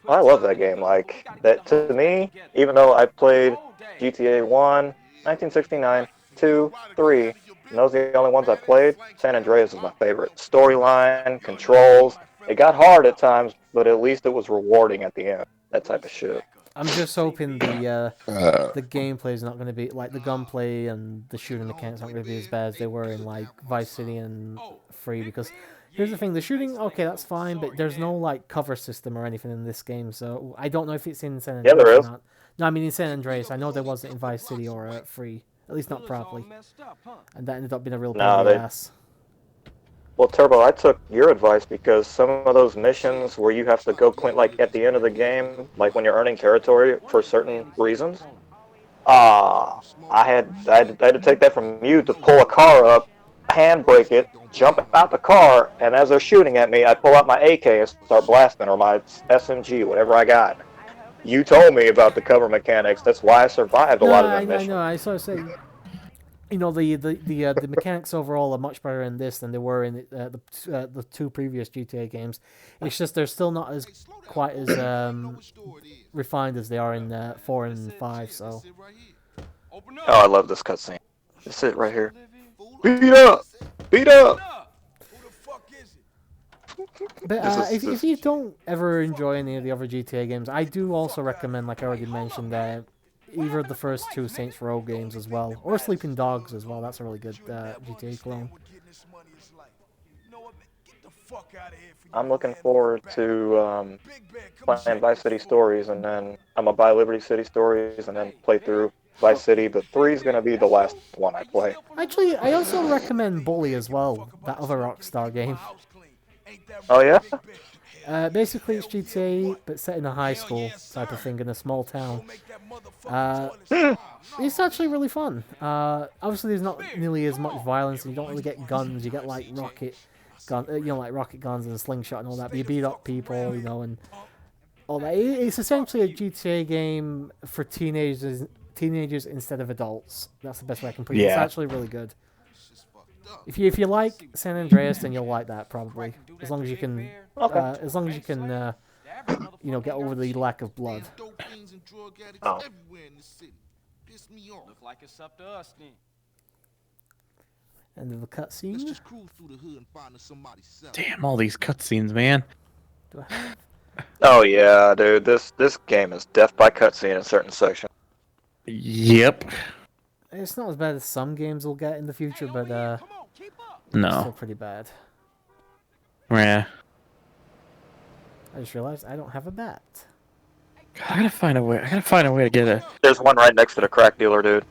I love that game, like, that to me, even though I played GTA 1, 1969, 2, 3, and those are the only ones I played, San Andreas is my favorite. Storyline, controls, it got hard at times, but at least it was rewarding at the end. That type of shit. I'm just hoping the gameplay is not going to be like the gunplay and the shooting mechanics aren't going to be as bad as they were in like Vice City and Free. Because here's the thing: the shooting, okay, that's fine, but there's no like cover system or anything in this game. So I don't know if it's in San Andreas. Yeah, there is. Or not. No, I mean in San Andreas. I know there wasn't in Vice City or Free, at least not properly, and that ended up being a real pain in the ass. Well, Turbo, I took your advice because some of those missions where you have to go like at the end of the game, like when you're earning territory for certain reasons, I had to take that from you to pull a car up, handbrake it, jump out the car, and as they're shooting at me, I pull out my AK and start blasting, or my SMG, whatever I got. You told me about the cover mechanics. That's why I survived a lot of them missions. I know. I sort of say. You know, the mechanics overall are much better in this than they were in the two previous GTA games. It's just they're still not as quite as refined as they are in 4 and 5. So. Oh, I love this cutscene. This it right here. Beat up, beat up. But if you don't ever enjoy any of the other GTA games, I do also recommend, like I already mentioned, either the first 2 Saints Row games as well, or Sleeping Dogs as well. That's a really good GTA clone. I'm looking forward to playing Vice City Stories, and then I'm gonna buy Liberty City Stories, and then play through Vice City. But 3 is gonna be the last one I play. Actually, I also recommend Bully as well, that other Rockstar game. Oh yeah? Basically, it's GTA, but set in a high school type of thing in a small town. It's actually really fun. Obviously, there's not nearly as much violence, and you don't really get guns. You get like rocket guns and slingshot and all that. But you beat up people, and all that. It's essentially a GTA game for teenagers instead of adults. That's the best way I can put it. Yeah. It's actually really good. If you like San Andreas, then you'll like that probably. As long as you can, get over the lack of blood. Oh. Look like it's up to us then. End of the cutscene. Damn, all these cutscenes, man. Do I have? Oh yeah, dude. This game is death by cutscene in certain sections. Yep. It's not as bad as some games will get in the future, but it's No. still pretty bad. Yeah. I just realized I don't have a bat. I gotta find a way. I gotta find a way to get it. There's one right next to the crack dealer, dude.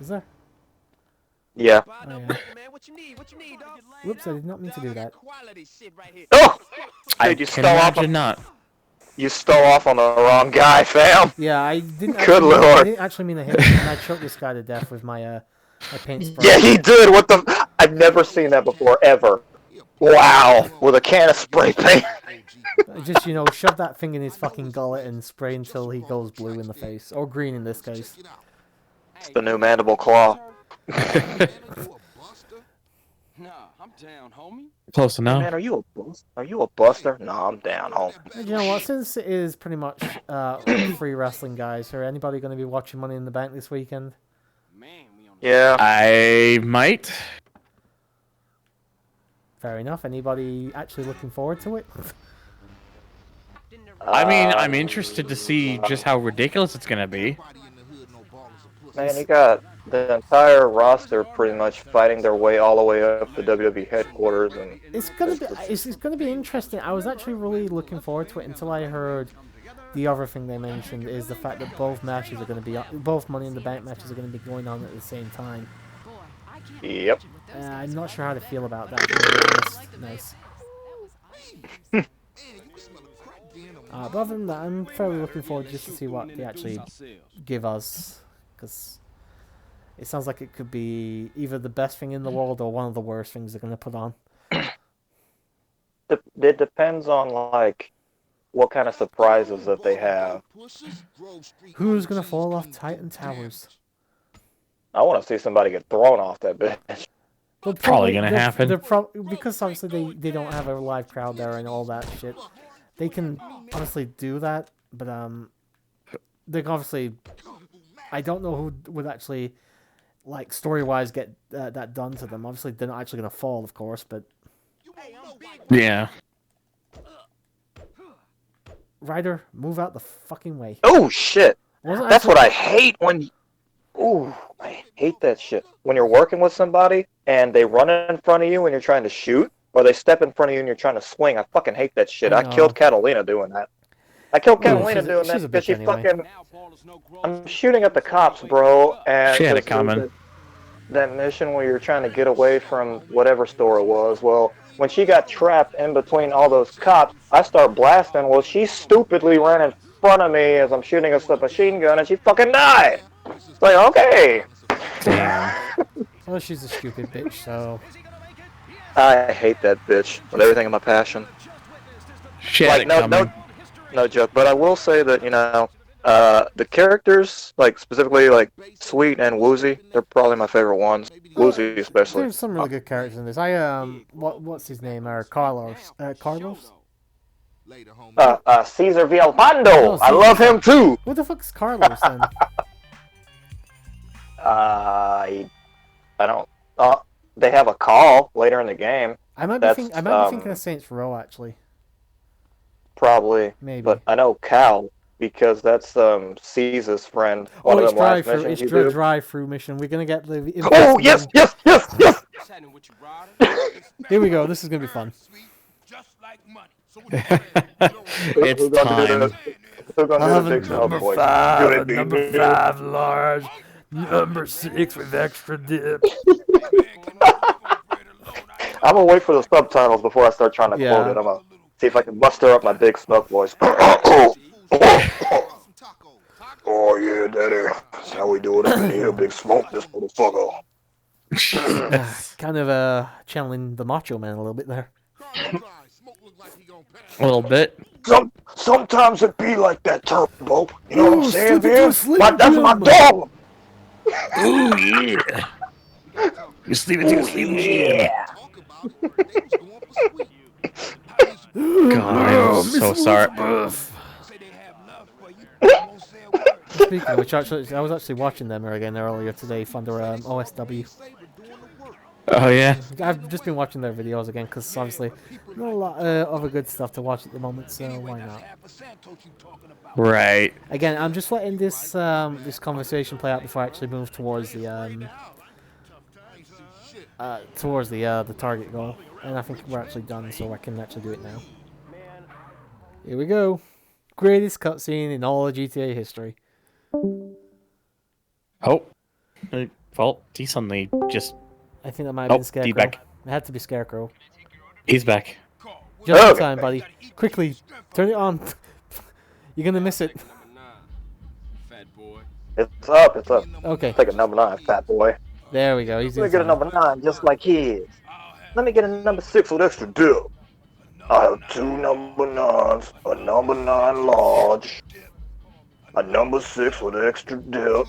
Is there? Yeah. Oh, yeah. Whoops, I did not mean to do that. Oh! I Dude, you can stole off. imagine not. You stole off on the wrong guy, fam. Yeah, I didn't. Good Actually I lord. didn't actually mean to hit him, and I choked this guy to death with my my paint spray. Yeah, he did. What the? I've never seen that before, ever. Wow, with a can of spray paint. Just, you know, shove that thing in his fucking gullet and spray until he goes blue in the face. Or green in this case. It's the new mandible claw. Nah, I'm down, homie. Close enough. Man, are you a buster? No, I'm down home. And you know what, since it is pretty much free wrestling, guys, are anybody going to be watching Money in the Bank this weekend? Man, we on the Yeah. I might. Fair enough. Anybody actually looking forward to it? I mean, I'm interested to see just how ridiculous it's gonna be. Man, you got the entire roster pretty much fighting their way all the way up to WWE headquarters, and It's gonna be interesting. I was actually really looking forward to it until I heard the other thing they mentioned is the fact that both matches are gonna be both Money in the Bank matches are gonna be going on at the same time. yep. I'm not sure how to feel about that. To be honest. Nice. But other than that, I'm fairly looking forward just to see what they actually give us, because it sounds like it could be either the best thing in the world or one of the worst things they're going to put on. It depends on like what kind of surprises that they have. Who's going to fall off Titan Towers? I want to see somebody get thrown off that bitch. Probably gonna happen. Because obviously they don't have a live crowd there and all that shit. They can honestly do that, but they obviously, I don't know who would actually, like, story-wise get that done to them. Obviously, they're not actually gonna fall, of course, but Yeah. Ryder, move out the fucking way. Oh shit! Wasn't That's actually- what I hate when. Ooh, I hate that shit. When you're working with somebody and they run in front of you when you're trying to shoot, or they step in front of you and you're trying to swing. I fucking hate that shit. I I know. killed Catalina doing that. I killed Catalina she's a- doing she's that a because bitch she anyway. fucking. I'm shooting at the cops, bro, and She had it just- coming. That mission where you're trying to get away from whatever store it was. Well, when she got trapped in between all those cops, I start blasting. Well, she stupidly ran in front of me as I'm shooting a submachine gun, and she fucking died. It's like, okay. Damn. Well, she's a stupid bitch, so... I hate that bitch with everything in my passion. She had Like, it no, coming. no joke. But I will say that, you know, the characters, like specifically like Sweet and Woozy, they're probably my favorite ones. Woozy especially. There's some really good characters in this. What's his name? Carlos. Carlos? Cesar Villalpando. Oh, I love him too. Who the fuck's Carlos then? I don't. They have a call later in the game, I might That's, be thinking of Saints Row actually. probably. Maybe. But I know Cal because that's Caesar's friend. One Oh, of it's them last drive-through. missions It's you do. drive-through mission. We're gonna get the. Oh yes, yes, yes, yes. What's happening with you, Ryder? Here we go. This is gonna be fun. Just like money. So It's Who's gonna do time. the- who's gonna do the big smell voice? Good idea. large, number 6 with extra dip. I'm gonna wait for the subtitles before I start trying to Yeah. quote it. I'm gonna see if I can muster up my big smoke voice. Oh yeah, daddy. That's how we do it up in here. Big smoke, this motherfucker. Kind of channeling the Macho Man a little bit there. A little bit. Sometimes it be like that, Turbo. You know what I'm saying, slip into man? a Slim That's my Jim. dog. Ooh, yeah. You sleep into a Slim Jim. God, I'm so sorry. Speaking of which, actually, I was actually watching them again earlier today, Thunder OSW. Oh, yeah? I've just been watching their videos again because obviously not a lot of other good stuff to watch at the moment, so why not? Right. Again, I'm just letting this this conversation play out before I actually move towards the target goal, and I think we're actually done, so I can actually do it now. Here we go. greatest cutscene in all of GTA history. Oh. Well, he suddenly just... I think that might have been Oh, Scarecrow. he's back. It had to be Scarecrow. He's back. Just in Okay. time, buddy. Quickly, turn it on. You're gonna miss it. Fat boy. It's up, it's up. Okay, Take a number 9, fat boy. there we go. He's Let me in get a time. number 9 just like his. Let me get a number 6 with extra dip. I have 2 number 9s, a number 9 large, a number 6 with extra dip,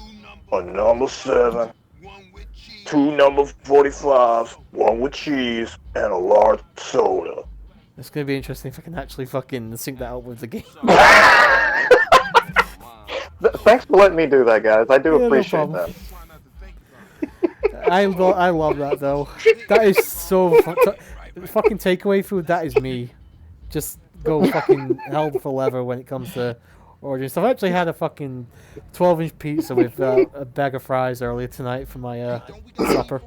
a number 7, 2 number 45s, 1 with cheese, and a large soda. It's gonna be interesting if I can actually fucking sync that up with the game. Thanks for letting me do that, guys. I do Yeah, no appreciate problem. that. I love that though. That is so fucking takeaway food. That is me. Just go fucking hell for leather when it comes to ordering stuff. I actually had a fucking 12-inch pizza with a bag of fries earlier tonight for my supper.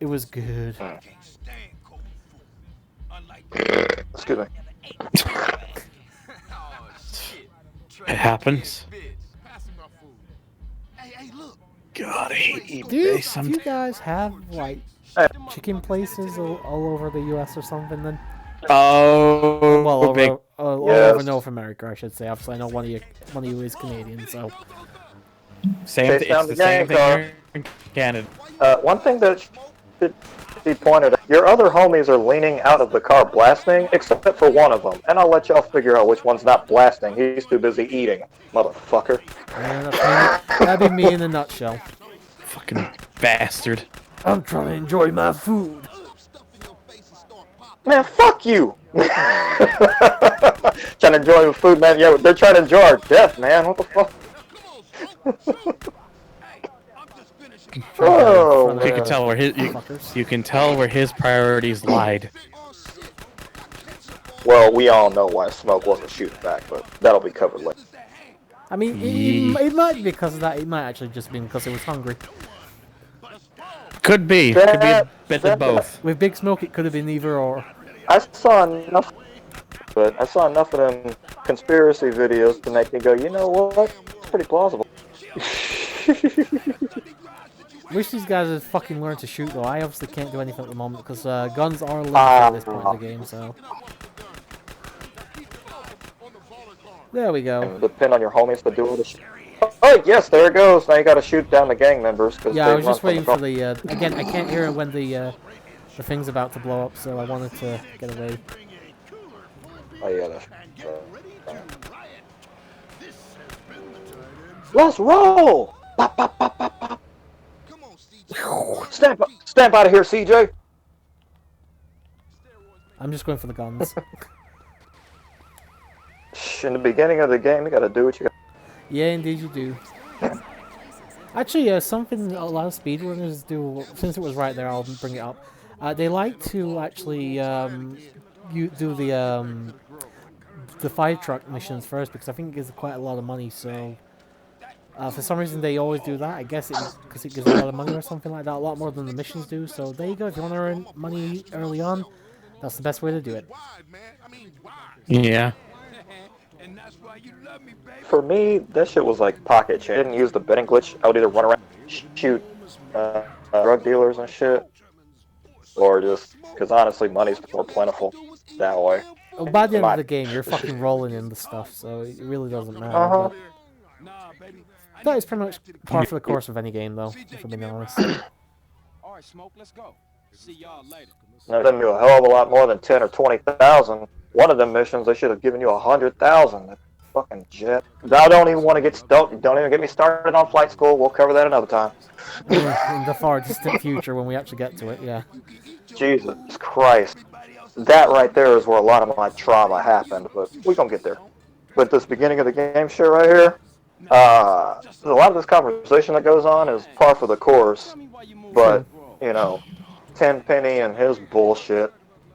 It was good. Excuse me. It happens. God, I hate eBay Do you sometimes. guys have like chicken places all over the U.S. or something? Then Oh, well, big. all Yes. over North America, I should say. Obviously, I know one of you is Canadian, so Chase down It's the the same gang thing car. here in Canada. One thing that should be pointed out, your other homies are leaning out of the car blasting, except for one of them. And I'll let y'all figure out which one's not blasting. He's too busy eating, motherfucker. yeah, that'd be me in a nutshell. Fucking bastard. I'm trying to enjoy my food. Man, fuck you! Trying to enjoy the food, man. Yeah, they're trying to enjoy our death, man. What the fuck? Oh, Front of You the can tell where fuckers. you can tell where his priorities lied. well, we all know why Smoke wasn't shooting back, but that'll be covered later. I mean, it might be because of that. It might actually just be because it was hungry. Could be a bit of both. With Big Smoke, it could have been either or. I saw enough of them conspiracy videos to make me go, you know what? It's pretty plausible. Wish these guys had fucking learned to shoot though. I obviously can't do anything at the moment because guns are limited at this point in the game. So there we go. And depend on your homies to do all the shit. Oh yes, there it goes. Now you got to shoot down the gang members. Cause Yeah, they I was run just from waiting the for the. Again, I can't hear it when the thing's about to blow up, so I wanted to get away. Oh yeah, that's. Let's roll! Pop, pop, pop, pop, pop. Stamp out of here, CJ. I'm just going for the guns. In the beginning of the game, you gotta do what you got. Yeah, indeed you do. Actually, something a lot of speedrunners do, since it was right there, I'll bring it up. They like to actually you do the fire truck missions first because I think it gives quite a lot of money. So for some reason they always do that. I guess because it gives a lot of money or something like that, a lot more than the missions do. So there you go. If you want to earn money early on, that's the best way to do it. Yeah. For me, that shit was like pocket change. I didn't use the betting glitch. I would either run around, shoot drug dealers and shit, or just because honestly, money's more plentiful that way. Well, by the end of the game, you're fucking rolling in the stuff, so it really doesn't matter. Uh-huh. But that is pretty much par for the course of any game, though, if I'm being honest. All right, Smoke, let's go. See y'all later. Now, them do a hell of a lot more than 10 or 20,000. One of them missions, they should have given you 100,000. That fucking jet. I don't even want to get stoked. Don't even get me started on flight school. We'll cover that another time. In the far distant future, when we actually get to it, yeah. Jesus Christ. That right there is where a lot of my trauma happened, but we gonna get there. But this beginning of the game shit right here, a lot of this conversation that goes on is par for the course, but, you know, Tenpenny and his bullshit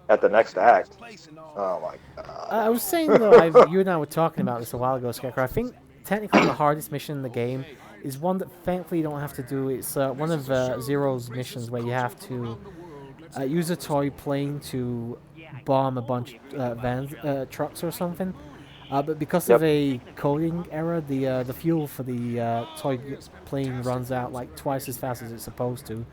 at the next act. Oh my god. I was saying, though, you and I were talking about this a while ago, Scarecrow. I think technically the hardest mission in the game is one that thankfully you don't have to do. It's one of Zero's missions where you have to use a toy plane to bomb a bunch of trucks or something. But because Yep. of a coding error, the fuel for the toy plane runs out like twice as fast as it's supposed to.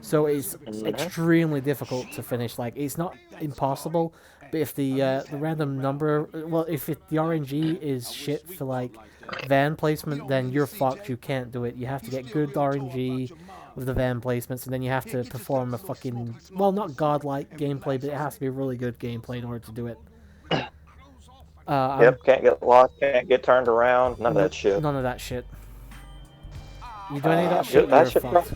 So it's extremely difficult to finish. Like, it's not impossible, but if the random number, well, if the RNG is shit for like van placement, then you're fucked. You can't do it. You have to get good RNG with the van placements, and then you have to perform a fucking, well, not godlike gameplay, but it has to be really good gameplay in order to do it. Yep, can't get lost, can't get turned around, none of that shit. None of that shit. You do any of that shit, I you're should fucked.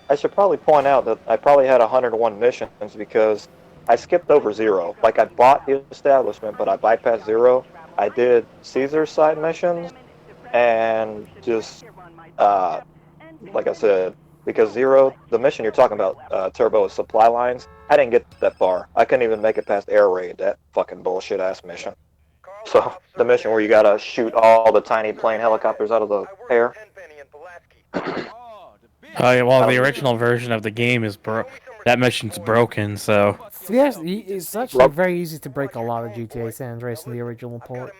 I should probably point out that I probably had 101 missions because I skipped over 0. Like, I bought the establishment, but I bypassed 0. I did Caesar's side missions, and just, like I said, because 0, the mission you're talking about, Turbo, is supply lines, I didn't get that far. I couldn't even make it past air raid, that fucking bullshit-ass mission. So, the mission where you gotta shoot all the tiny plane helicopters out of the air. Oh yeah, well, the original version of the game is that mission's broken, so... Yes, it's actually very easy to break a lot of GTA San Andreas in the original port.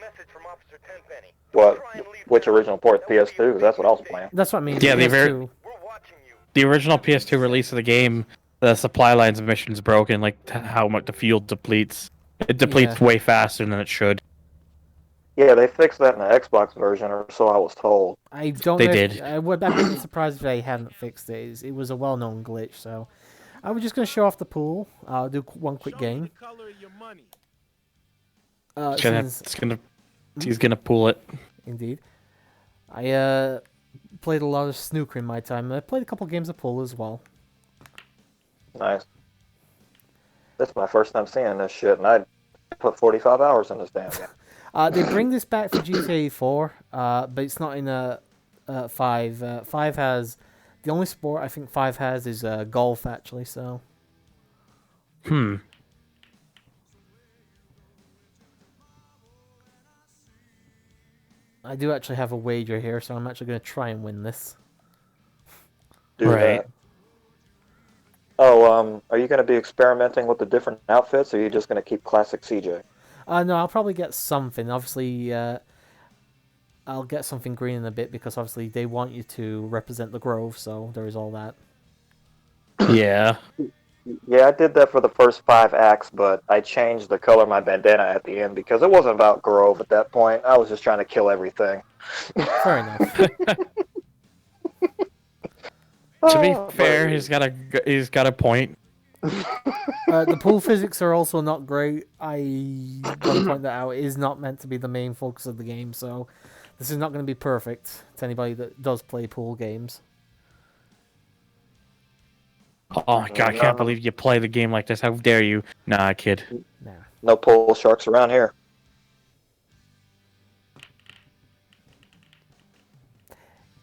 What? Which original port? PS2? That's what I was playing. That's what I mean. Yeah, the original PS2 release of the game, the supply lines mission's broken, like how much the fuel depletes. It depletes way faster than it should. Yeah, they fixed that in the Xbox version, or so I was told. I don't They know. did. I'd be surprised if they hadn't fixed it. It was a well-known glitch, so... I was just going to show off the pool. I'll do one quick game. He's gonna pull it. Indeed. I played a lot of snooker in my time. I played a couple games of pool as well. Nice. That's my first time seeing this shit, and I put 45 hours in this damn game. They bring this back for GTA 4, but it's not in 5. 5 has... The only sport I think 5 has is golf, actually, so... I do actually have a wager here, so I'm actually going to try and win this. Do that. Oh, are you going to be experimenting with the different outfits, or are you just going to keep classic CJ? No, I'll probably get something. Obviously, I'll get something green in a bit, because obviously they want you to represent the Grove, so there is all that. Yeah. Yeah, I did that for the first 5 acts, but I changed the color of my bandana at the end because it wasn't about Grove at that point. I was just trying to kill everything. Fair enough. To be fair, he's got a point. The pool physics are also not great. I want to point that out. It is not meant to be the main focus of the game, so this is not going to be perfect to anybody that does play pool games. Oh my god, I can't believe you play the game like this. How dare you? Nah, kid. Nah. No pool sharks around here.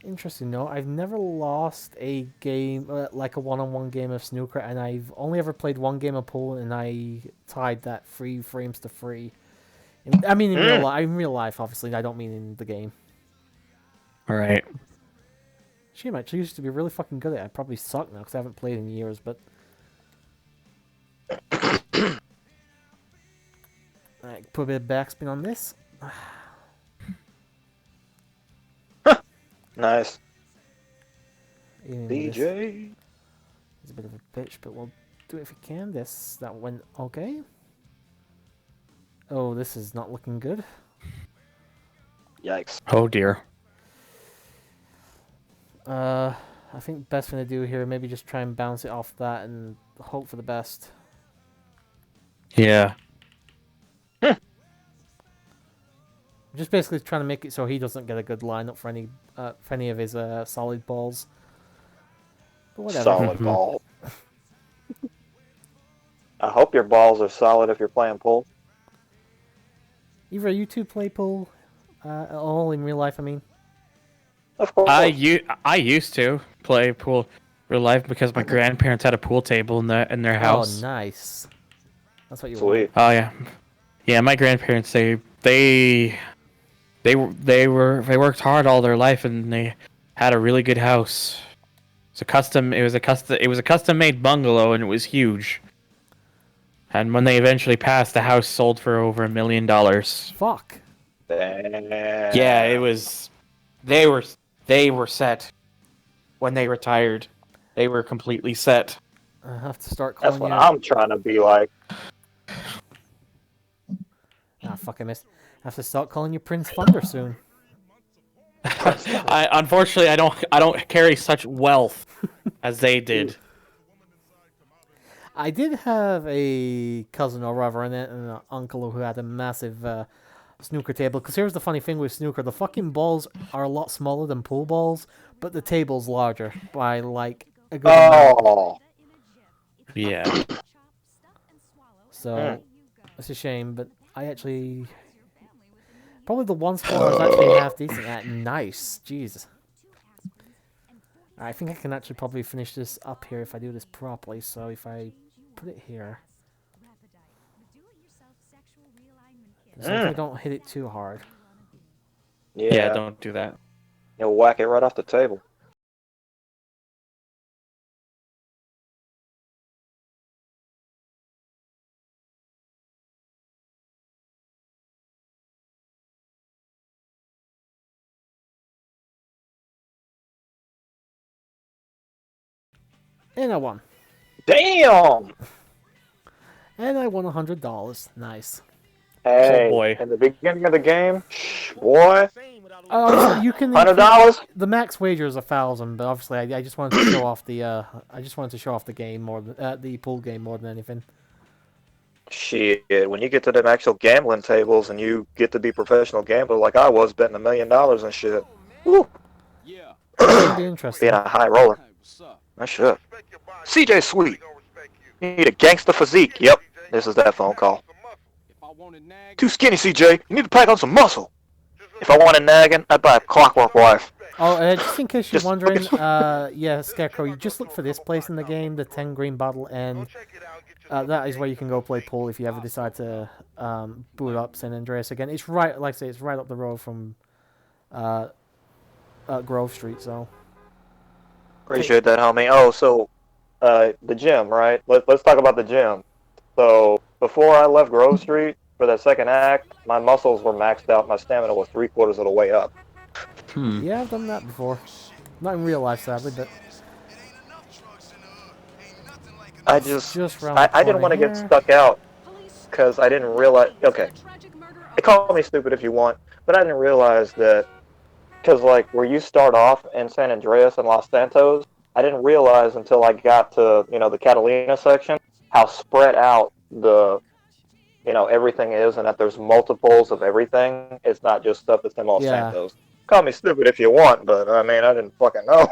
Interesting note, I've never lost a game, like a one-on-one game of snooker, and I've only ever played one game of pool, and I tied that 3 frames to 3. I mean, in real life, obviously. I don't mean in the game. Alright. She actually used to be really fucking good at it. I probably suck now because I haven't played in years, but... Alright, put a bit of backspin on this. Nice. DJ. He's a bit of a bitch, but we'll do it if we can. That went okay. Oh, this is not looking good. Yikes. Oh dear. I think best thing to do here, maybe just try and bounce it off that and hope for the best. Yeah. Just basically trying to make it so he doesn't get a good lineup for any of his solid balls. But whatever. Solid ball. I hope your balls are solid if you're playing pool. Either you two play pool at all in real life, I mean? Of course. I used to play pool real life because my grandparents had a pool table in their house. Oh, nice. That's what you Sweet. Oh yeah. Yeah, my grandparents they worked hard all their life and they had a really good house. It was a custom made bungalow and it was huge. And when they eventually passed, the house sold for over $1 million. Fuck. Yeah, it was. They were set when they retired. They were completely set. I have to start That's calling what you. I'm trying to be like. Ah, fuck, I missed. I have to start calling you Prince Thunder soon. Unfortunately, I don't carry such wealth as they did. I did have a cousin, or rather an uncle, who had a massive snooker table. Because here's the funny thing with snooker: the fucking balls are a lot smaller than pool balls, but the table's larger by like a good amount. Oh. Yeah. So it's a shame, but I actually probably the one spot I was actually half decent at. Nice, jeez. I think I can actually probably finish this up here if I do this properly. So if I put it here, as long as I don't hit it too hard. Yeah, don't do that. You'll whack it right off the table. And I won. Damn! And I won $100. Nice. Hey, Oh boy. in the beginning of the game, boy, You can $100. The max wager is 1,000, but obviously I just wanted to show off the I just wanted to show off the game more than the pool game more than anything. Shit, when you get to them actual gambling tables and you get to be professional gambler like I was, betting $1 million and shit. Woo! Yeah. It's gonna be interesting. Being a high roller. Hey, what's up? I should. CJ Sweet. You need a gangster physique. Yep, this is that phone call. If I wanted nag, Too skinny, CJ. You need to pack on some muscle. If I wanted nagging, I'd buy a clockwork wife. Oh, just in case you're Just wondering, look yeah, Scarecrow, you just look for this place in the game, the 10 green bottle, and that is where you can go play pool if you ever decide to boot up San Andreas again. It's right, like I say, it's right up the road from Grove Street, so. Appreciate that, homie. Oh, so the gym, right? Let's talk about the gym. So before I left Grove Street for that second act, my muscles were maxed out. My stamina was 3/4 of the way up. Yeah, I've done that before. Not in real life, sadly, but I round the I didn't want to corner get here. stuck out because I didn't realize. Okay, call me stupid if you want, but I didn't realize that because like where you start off in San Andreas and Los Santos, I didn't realize until I got to the Catalina section how spread out the everything is, and that there's multiples of everything. It's not just stuff that's in Los Yeah. Santos. Call me stupid if you want, but I mean I didn't fucking know.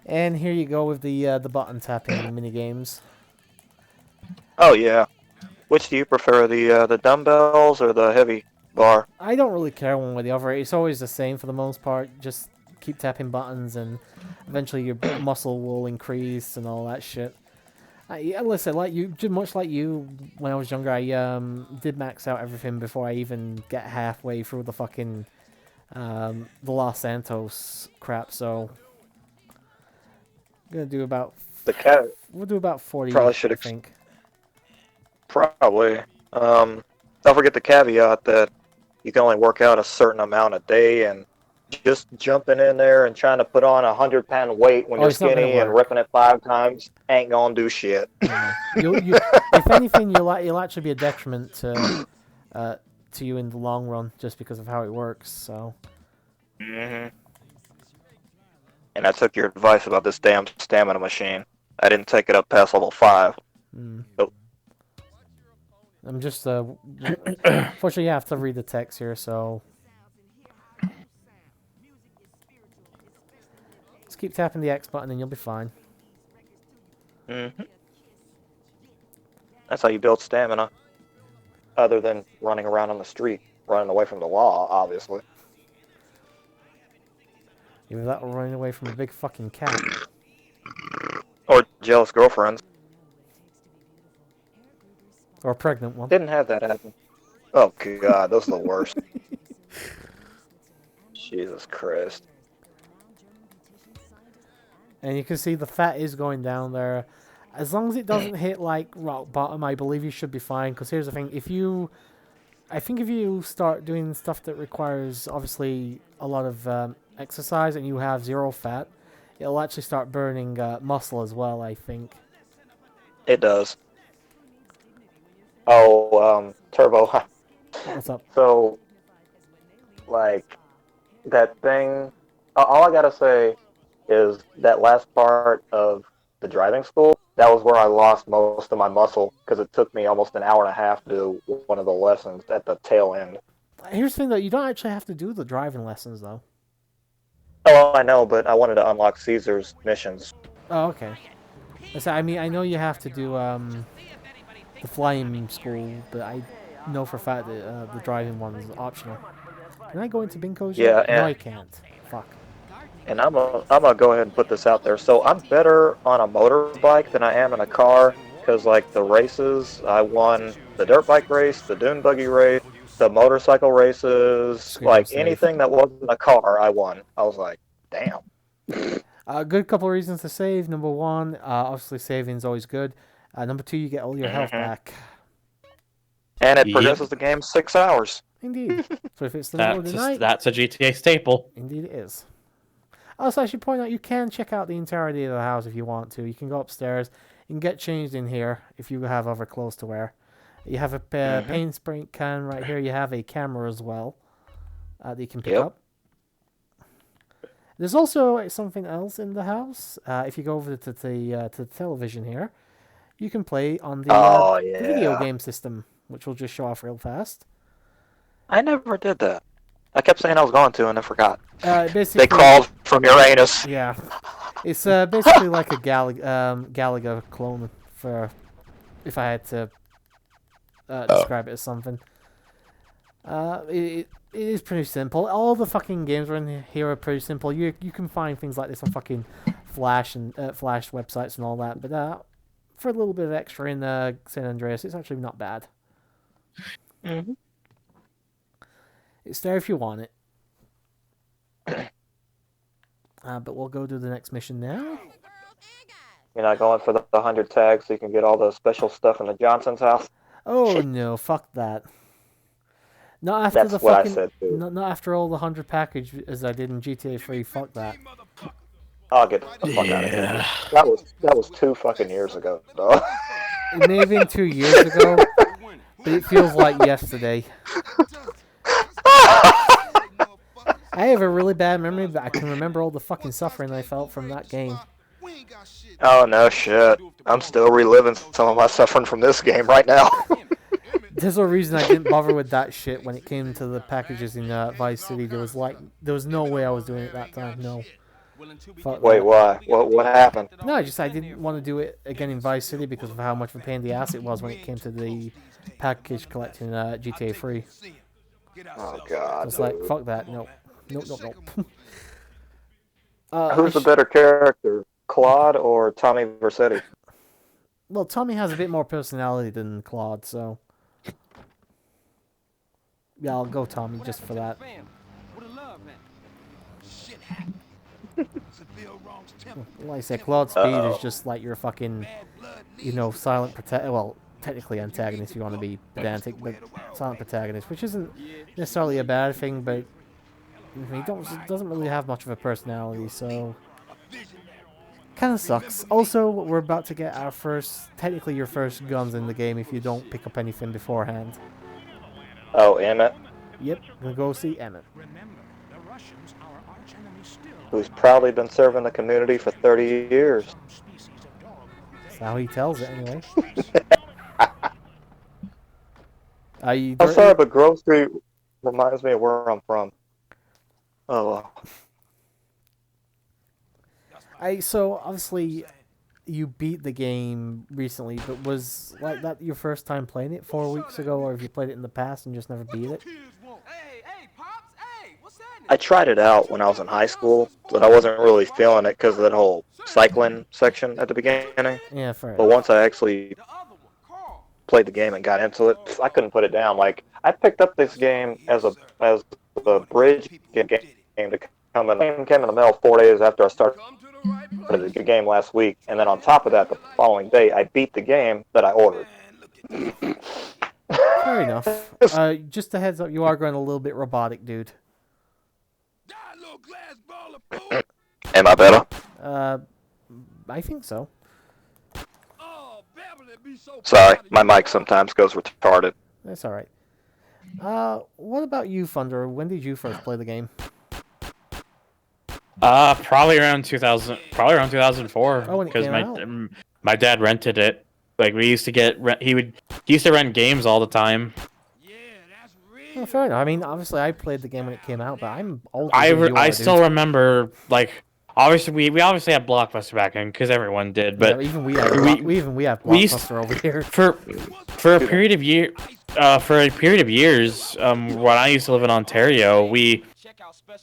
And here you go with the button tapping mini games. Oh yeah. Which do you prefer, the dumbbells or the heavy bar? I don't really care one way or the other. It's always the same for the most part. Just keep tapping buttons, and eventually your muscle will increase and all that shit. Listen, much like you, when I was younger, I did max out everything before I even get halfway through the fucking the Los Santos crap. So I'm gonna do about we'll do about 40. Probably should I think. Probably. Don't forget the caveat that you can only work out a certain amount a day, and just jumping in there and trying to put on a 100-pound weight when you're It's not gonna skinny and work. ripping it 5 times ain't gonna do shit. No. If anything, you'll actually be a detriment to you in the long run, just because of how it works. So. And I took your advice about this damn stamina machine. I didn't take it up past level 5. Nope. I'm just unfortunately you have to read the text here, so just keep tapping the X button and you'll be fine. That's how you build stamina. Other than running around on the street, running away from the law, obviously. Either that or running away from a big fucking cat. Or jealous girlfriends. Or a pregnant one. Didn't have that happen. Oh god, those are the worst. Jesus Christ. And you can see the fat is going down there. As long as it doesn't hit like rock bottom, I believe you should be fine. Because here's the thing: I think if you start doing stuff that requires obviously a lot of exercise and you have 0 fat, it'll actually start burning muscle as well. I think. It does. Oh, Turbo. What's up? So, like, that thing. All I gotta say is that last part of the driving school. That was where I lost most of my muscle because it took me almost an hour and a half to do one of the lessons at the tail end. Here's the thing though: you don't actually have to do the driving lessons though. Oh, I know, but I wanted to unlock Caesar's missions. Oh, okay. So, I mean, I know you have to do the flying school, but I know for a fact that the driving one is optional. Can I go into Binko's Yeah, yet? No, I can't. Fuck. And I'm gonna go ahead and put this out there. So I'm better on a motorbike than I am in a car because, like, the races, I won the dirt bike race, the dune buggy race, the motorcycle races, Scream like save. anything that wasn't a car, I won. I was like, damn. A good couple of reasons to save. Number one, obviously saving is always good. Number two, you get all your health back. And it Yep. progresses the game 6 hours. Indeed. So if it's the middle of the night, That's a GTA staple. indeed it is. Also, I should point out you can check out the entirety of the house if you want to. You can go upstairs. You can get changed in here if you have other clothes to wear. You have a paint spray can right here. You have a camera as well that you can pick up. There's also something else in the house. If you go over to the television here, you can play on the video game system, which will just show off real fast. I never did that. I kept saying I was going to and I forgot. Basically, They crawled from Uranus. Yeah, it's basically like a Galaga clone, for if I had to describe it as something. It is pretty simple. All the fucking games in here are pretty simple. You can find things like this on fucking Flash and Flash websites and all that, but for a little bit of extra in San Andreas, it's actually not bad. Mm-hmm. It's there if you want it. But we'll go do the next mission now. You're not going for the 100 tags so you can get all the special stuff in the Johnson's house? Oh no, fuck that. Not after That's the what fucking. I said, too. Not after all the 100 package as I did in GTA 3. Fuck that. I'll get the fuck out of here. That was 2 fucking years ago, though. It may have been 2 years ago, but it feels like yesterday. I have a really bad memory, but I can remember all the fucking suffering I felt from that game. Oh, no shit. I'm still reliving some of my suffering from this game right now. There's a reason I didn't bother with that shit when it came to the packages in Vice City. There was no way I was doing it that time. No. Fuck Wait, that. why? What happened? No, I didn't want to do it again in Vice City because of how much of a pain in the ass it was when it came to the package collecting GTA 3. Oh, God. It's like, fuck that. Nope. Nope. Who's the better character, Claude or Tommy Vercetti? Well, Tommy has a bit more personality than Claude, so... Yeah, I'll go Tommy just for that. Like I said, Claude's speed is just like your fucking, silent well, technically antagonist if you want to be pedantic, but silent protagonist, which isn't necessarily a bad thing, but he doesn't really have much of a personality, so kind of sucks. Also, we're about to get technically your first guns in the game if you don't pick up anything beforehand. Oh, Emmett, Yep, gonna go see Emmett. who's probably been serving the community for 30 years. That's how he tells it, anyway. I'm sorry, but Grove Street reminds me of where I'm from. Oh, well. So obviously you beat the game recently, but was like that your first time playing it 4 weeks ago, or have you played it in the past and just never beat it? I tried it out when I was in high school, but I wasn't really feeling it because of that whole cycling section at the beginning. Yeah, fair. But once I actually played the game and got into it, I couldn't put it down. Like, I picked up this game as a bridge game to come in. The game came in the mail 4 days after I started the game last week, and then on top of that, the following day, I beat the game that I ordered. Fair enough. Just a heads up, you are going a little bit robotic, dude. Am I better? I think so. Sorry, my mic sometimes goes retarded. That's all right. What about you, Thunder? When did you first play the game? Probably around 2004. Oh, when it came out? My dad rented it. Like we used to he used to rent games all the time. Well, fair enough. I mean, obviously, I played the game when it came out, but I'm older than you I are, still dude. remember, like, obviously we obviously had Blockbuster back then because everyone did, but Yeah, even we have Blockbuster over here. For a period of years, when I used to live in Ontario,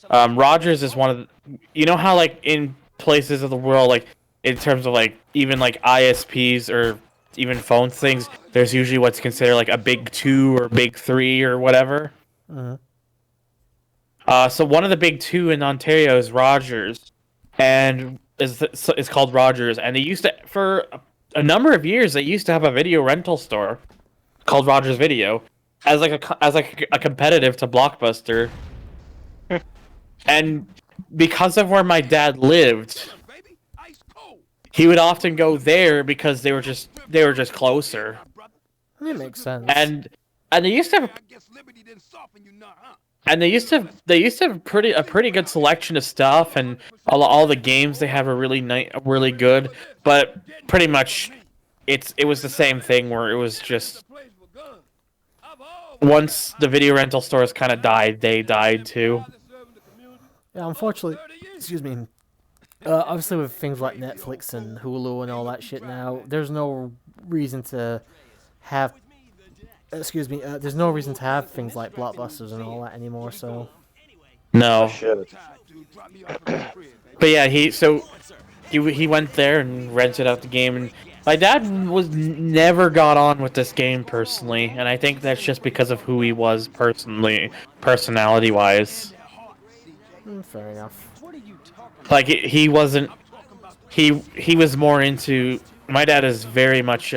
Rogers is one of the, you know how like in places of the world, like in terms of like even like ISPs or even phone things, there's usually what's considered like a big 2 or big 3 or whatever. Mhm. So one of the big 2 in Ontario is Rogers, and it's called Rogers, and they used to, for a number of years, they used to have a video rental store called Rogers Video as a competitive to Blockbuster. And because of where my dad lived, he would often go there because they were just closer. It makes sense. And they used to have they used to have a pretty good selection of stuff, and all the games they have are really good. But pretty much, it was the same thing where it was just once the video rental stores kind of died, they died too. Yeah, unfortunately, excuse me. Obviously, with things like Netflix and Hulu and all that shit now, there's no reason to have. Excuse me. There's no reason to have things like blockbusters and all that anymore. So. No. Shit. But yeah, he went there and rented out the game, and my dad never got on with this game personally, and I think that's just because of who he was personality wise. Fair enough. Like he wasn't. He was more into. My dad is very much.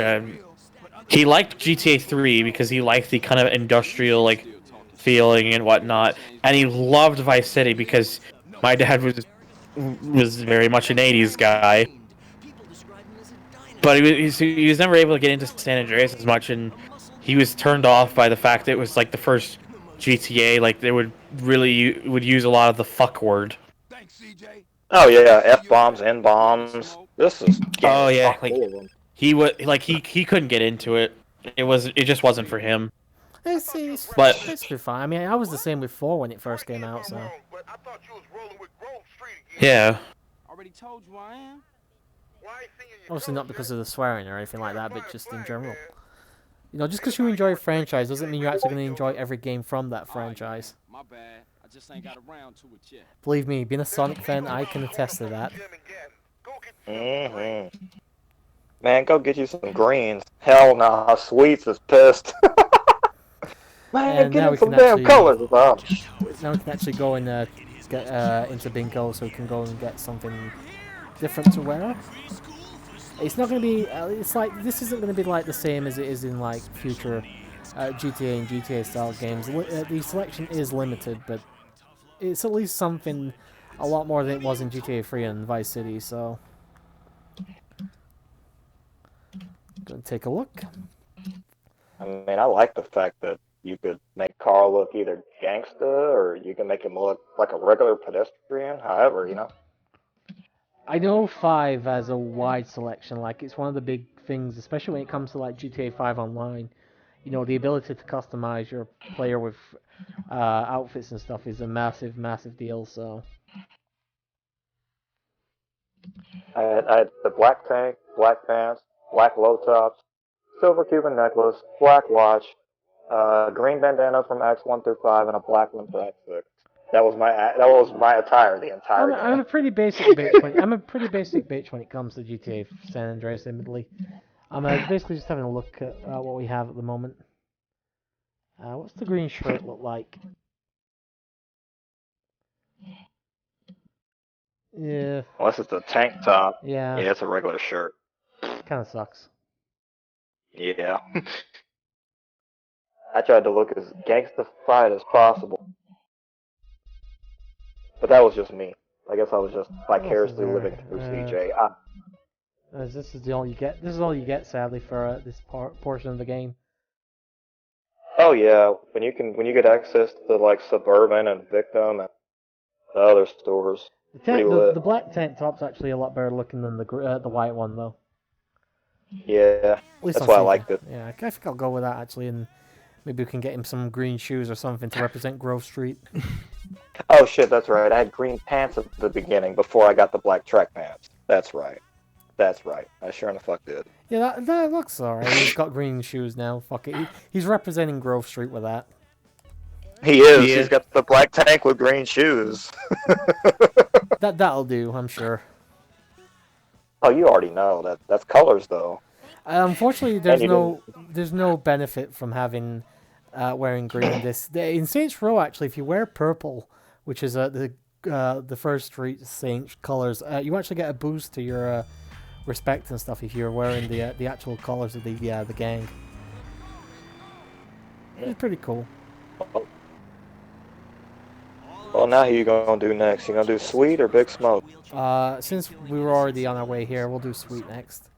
He liked GTA 3 because he liked the kind of industrial like feeling and whatnot, and he loved Vice City because my dad was very much an '80s guy. But he was never able to get into San Andreas as much, and he was turned off by the fact that it was like the first GTA. Like they would use a lot of the fuck word. Oh yeah, F-bombs, N-bombs. This is Oh yeah, like he couldn't get into it. It just wasn't for him. It's But basically fine. I mean, I was the same with 4 when it first came out, so. Yeah. Already told you I am. Obviously not because of the swearing or anything like that, but just in general. You know, just because you enjoy a franchise doesn't mean you're actually going to enjoy every game from that franchise. My bad. I just ain't got around to it yet. Believe me, being a Sonic fan, I can attest to that. Man, go get you some greens. Hell no, Sweets is pissed. Man, And get now him we some can damn actually- colors. Now we can actually go and get into bingo, so we can go and get something different to wear. It's not going to be. It's like this isn't going to be like the same as it is in like future GTA and GTA style games. The selection is limited, but it's at least something a lot more than it was in GTA 3 and Vice City. So, go take a look. I mean, I like the fact that you could make Carl look either gangsta or you can make him look like a regular pedestrian. However, you know. I know 5 has a wide selection. Like it's one of the big things, especially when it comes to like GTA 5 Online. You know, the ability to customize your player with outfits and stuff is a massive, massive deal. So. I had the black tank, black pants, black low tops, silver Cuban necklace, black watch, green bandana from Acts 1 through 5, and a black one for Acts 6. That was my attire the entire game. I'm a pretty basic bitch. I'm a pretty basic bitch when it comes to GTA San Andreas. Admittedly, I'm basically just having a look at what we have at the moment. What's the green shirt look like? Yeah. Unless it's a tank top. Yeah. Yeah, it's a regular shirt. Kind of sucks. Yeah. I tried to look as gangstified as possible, but that was just me. I guess I was just What else is vicariously living there? through CJ. I, This is the all you get. This is all you get, sadly, for this portion of the game. oh yeah, when you get access to like Suburban and Victim and the other stores, pretty lit. The black tank top's actually a lot better looking than the white one, though. Yeah, At least that's on why I CJ. liked it. Yeah, I think I'll go with that actually, and maybe we can get him some green shoes or something to represent Grove Street. Oh shit, that's right. I had green pants at the beginning before I got the black track pants. That's right. That's right. I sure in the fuck did. Yeah, that looks alright. He's got green shoes now. Fuck it. He's representing Grove Street with that. He is. Yeah. He's got the black tank with green shoes. That'll do, I'm sure. Oh, you already know that. That's colors though. Unfortunately, And you there's no benefit from having wearing green in this. In Saints Row, actually, if you wear purple, which is the first Street Saints colors, you actually get a boost to your respect and stuff if you're wearing the actual colors of the gang. It's pretty cool. Well, now who you gonna do next? You gonna do Sweet or Big Smoke? Since we were already on our way here, we'll do Sweet next.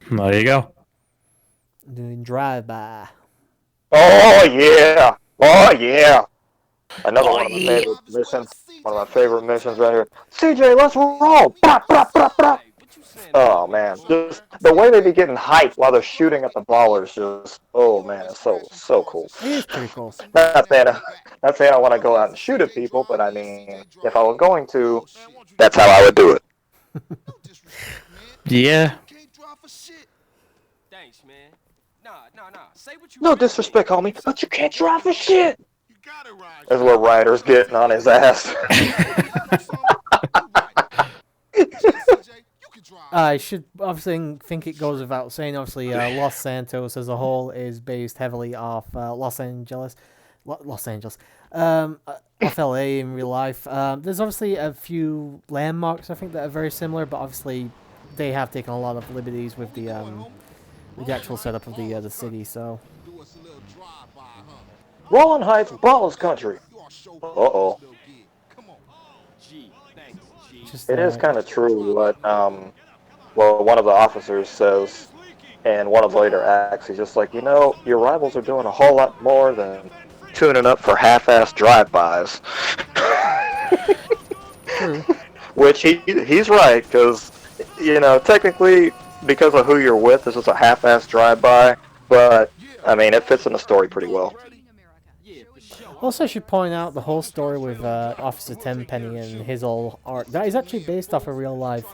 There you go. Doing drive-by. Oh yeah! Oh yeah! Another one of my favorite missions. One of my favorite missions right here. CJ, let's roll! Blah, blah, blah, blah. Oh man, just the way they be getting hyped while they're shooting at the ballers, just oh man, it's so cool. It is pretty cool. Not saying I want to go out and shoot at people, but I mean, if I was going to, that's how I would do it. Yeah. Thanks, man. Nah. Say what you No really disrespect, homie, but you can't drive for shit. That's what Ryder's getting on his ass. I should obviously think it goes without saying. Obviously, Los Santos as a whole is based heavily off Los Angeles, off LA in real life. There's obviously a few landmarks I think that are very similar, but obviously they have taken a lot of liberties with the actual setup of the city. So. Rolling Heights, Ballas Country. Uh-oh. It is kind of true what one of the officers says in one of the later acts. He's just like, your rivals are doing a whole lot more than tuning up for half-assed drive-bys. True. Which he's right, because, technically, because of who you're with, this is a half-assed drive-by, but, I mean, it fits in the story pretty well. Also, I should point out the whole story with Officer Tenpenny and his whole art. That is actually based off a real-life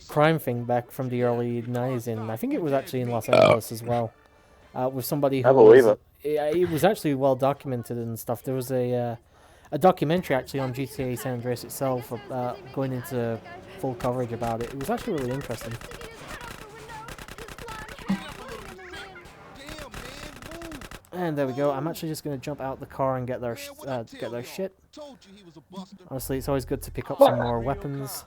crime thing back from the early 90s, and I think it was actually in Los Angeles as well. With somebody who I believe it. It was actually well documented and stuff. There was a documentary actually on GTA San Andreas itself going into full coverage about it. It was actually really interesting. And there we go. I'm actually just going to jump out the car and get their shit. Honestly, it's always good to pick up some more weapons.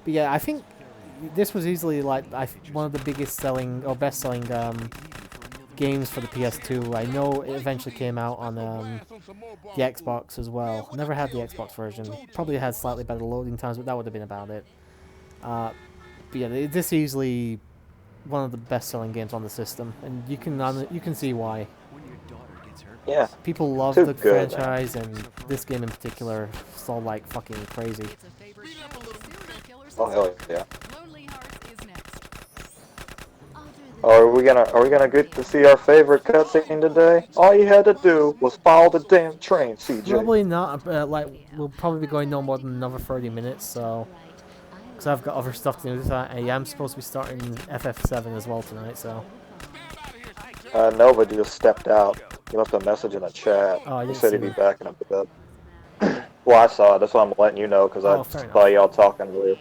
But yeah, I think this was easily like one of the biggest selling or best selling games for the PS2. I know it eventually came out on the Xbox as well. Never had the Xbox version. Probably had slightly better loading times, but that would have been about it. But yeah, this is easily one of the best-selling games on the system, and you can see why. Yeah. People love the franchise, and this game in particular sold like fucking crazy. Oh hell yeah! Are we gonna get to see our favorite cutscene today? All you had to do was follow the damn train, CJ. Probably not. We'll probably be going no more than another 30 minutes, so. Because I've got other stuff to do. I am supposed to be starting FF7 as well tonight, so. Nova just stepped out. He left a message in the chat. Oh, he said he'd be back in a bit. Well, I saw it. That's why I'm letting you know, because I saw y'all talking earlier.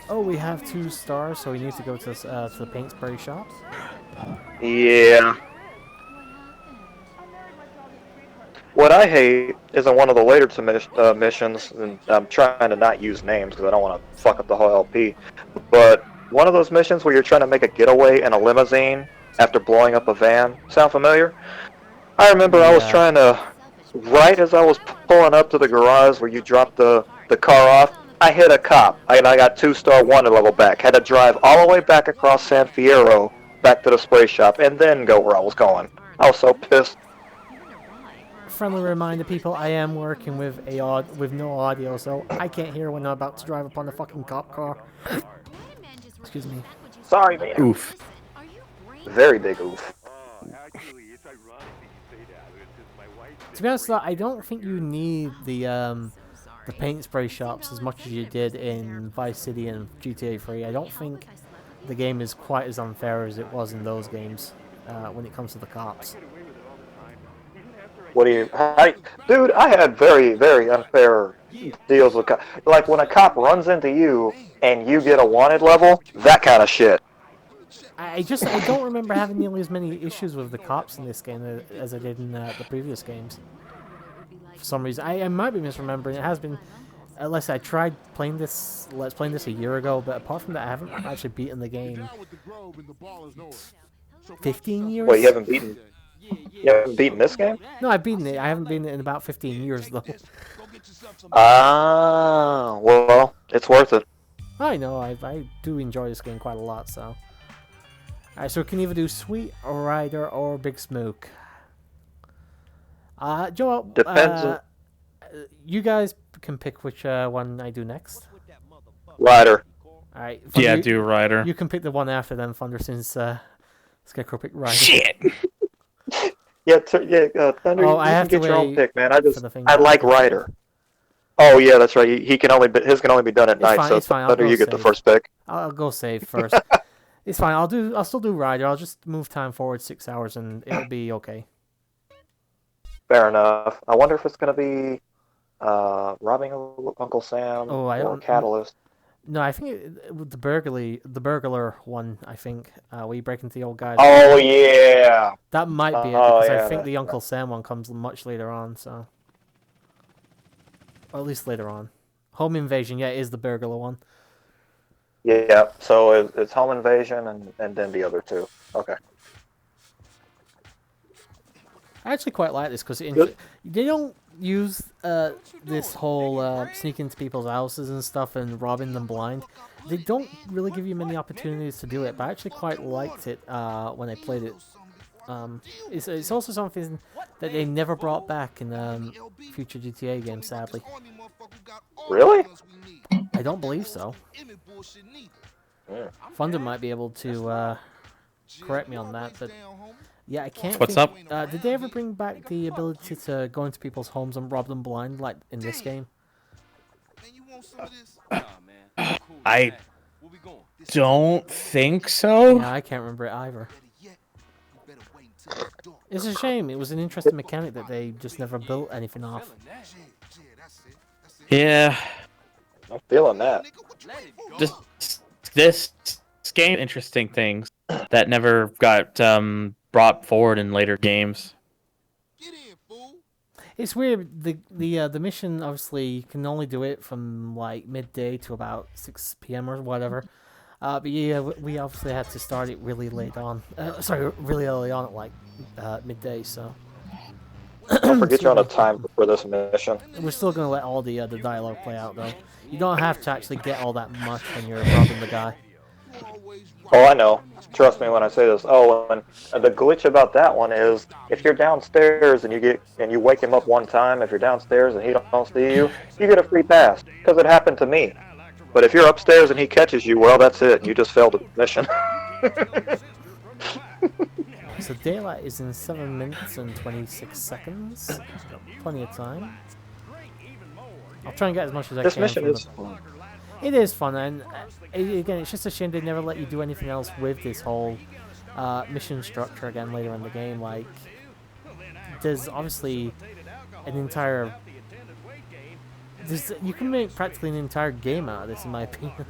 Oh, we have 2 stars, so we need to go to the paint spray shop. Yeah. What I hate is in one of the later missions, and I'm trying to not use names because I don't want to fuck up the whole LP, but one of those missions where you're trying to make a getaway in a limousine after blowing up a van. Sound familiar? I remember I was Yeah. trying to, right as I was pulling up to the garage where you dropped the car off, I hit a cop, and I got 2-star wanted level back. Had to drive all the way back across San Fierro, back to the spray shop, and then go where I was going. I was so pissed. Friendly reminder, people, I am working with with no audio, so I can't hear when I'm about to drive upon the fucking cop car. Excuse me. Sorry, man. Oof. Very big oof. To be honest, though, I don't think you need the paint spray shops as much as you did in Vice City and GTA 3. I don't think the game is quite as unfair as it was in those games when it comes to the cops. What do you... dude, I had very, very unfair deals with cops. Like, when a cop runs into you and you get a wanted level, that kind of shit. I don't remember having nearly as many issues with the cops in this game as I did in the previous games. For some reason, I might be misremembering. It has been, unless I tried playing this, playing this a year ago. But apart from that, I haven't actually beaten the game. 15 years? Wait, you haven't beaten this game? No, I've beaten it. I haven't beaten it in about 15 years though. Ah, well, it's worth it. I know. I do enjoy this game quite a lot. So. Alright, so we can either do Sweet Rider or Big Smoke. Joel, Depends you guys can pick which one I do next. Rider. Alright. Yeah, do Rider. You can pick the one after then, Thunder, since Scarecrow picked Rider. Shit. Yeah, Thunder, Oh, you I can have to get your own wait pick, man. for the thing I to like happen. Rider. Oh yeah, that's right. His can only be done at night, fine, so it's fine. I'll Thunder, go you get the save. first pick. I'll go save first. It's fine. I'll still do Rider. I'll just move time forward 6 hours and it'll be okay. Fair enough. I wonder if it's gonna be robbing Uncle Sam Oh, I or don't- Catalyst. No, I think the burglar one. I think where you break into the old guy's. Oh yeah. That might be it Oh, because yeah, I think that's the Uncle Sam one comes much later on. So, or at least later on. Home Invasion, yeah, is the burglar one. Yeah. So it's Home Invasion and then the other two. Okay. I actually quite like this because Good. they don't use this whole sneaking into people's houses and stuff and robbing them blind. They don't really give you many opportunities to do it, but I actually quite liked it when I played it. It's also something that they never brought back in future GTA games, sadly. Really? I don't believe so. Yeah. Thunder might be able to correct me on that, but yeah, I can't. What's think, did they ever bring back the ability to go into people's homes and rob them blind, like in this game? I don't think so. Yeah, I can't remember it either. It's a shame. It was an interesting mechanic that they just never built anything off. Yeah. I'm feeling that. Just this game, interesting things that never got brought forward in later games. It's weird. The mission, obviously you can only do it from like midday to about 6 p.m. or whatever. But yeah, we obviously had to start it really late on. Really early on at like midday. So Don't forget you're on a time for this mission. we're still gonna let all the dialogue play out though. You don't have to actually get all that much when you're robbing the guy. Oh, I know. Trust me when I say this. Oh, and the glitch about that one is if you're downstairs and you wake him up one time, if you're downstairs and he don't see you, you get a free pass because it happened to me. But if you're upstairs and he catches you, well, that's it. You just failed the mission. So daylight is in 7 minutes and 26 seconds. Plenty of time. I'll try and get as much as I This can. mission from is the... It is fun, and again, it's just a shame they never let you do anything else with this whole mission structure again later in the game. Like, there's obviously an entire... you can make practically an entire game out of this, in my opinion.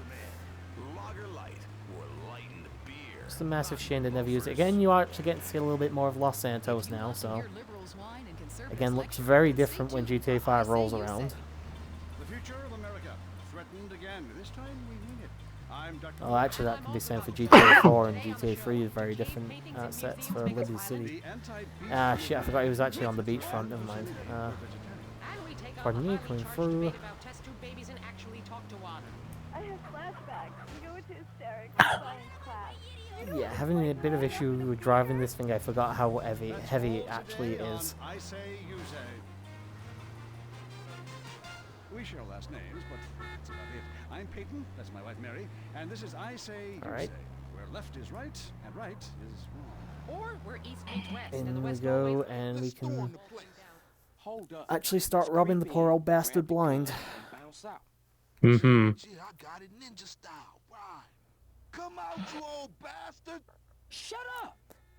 It's a massive shame they never use it. Again, you actually get to see a little bit more of Los Santos now, so... Again, looks very different when GTA 5 rolls around. The future of America threatened again. This time we mean it. I'm Dr. Oh, actually, that can be same for GTA 4 and GTA 3 is very different sets for Liberty City. Ah, shit, I forgot he was actually on the beachfront. Never mind. Pardon me, coming through. I have flashbacks. We go into hysterics in science class. Yeah, having a bit of issue with driving this thing. I forgot how heavy it actually is. I say, you say. We share last names, but that's about it. I'm Peyton, that's my wife Mary, and this is I Say, You Alright. Say, where left is right and right is wrong. Or we're east meets west, In and the we west go, always and we can Hold up. actually start robbing the poor old bastard blind. Mm-hmm. Shit, I got it ninja style. Right. Come out, you old bastard. Shut up!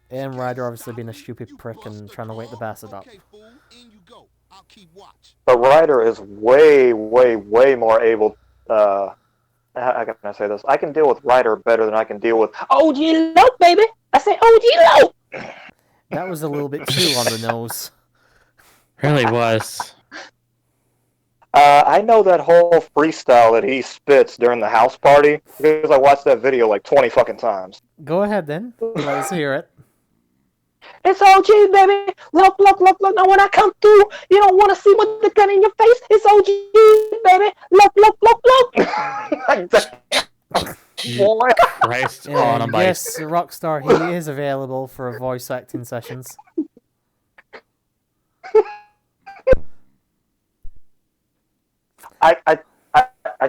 And Ryder obviously being a stupid prick and trying to wake the bastard up. Okay, fool, in you go. I'll keep watch. But Ryder is way, way, way more able. How can I say this? I can deal with Ryder better than I can deal with OG Lope, baby. I say OG Lope. That was a little bit too on the nose. Really was. I know that whole freestyle that he spits during the house party because I watched that video like 20 fucking times. Go ahead then. Let's hear it. It's OG, baby. Look, look, look, look. Now when I come through, you don't want to see what the gun in your face. It's OG, baby. Look, look, look, look. Boy. Christ on a And bike. yes, Rockstar, he is available for voice acting sessions. I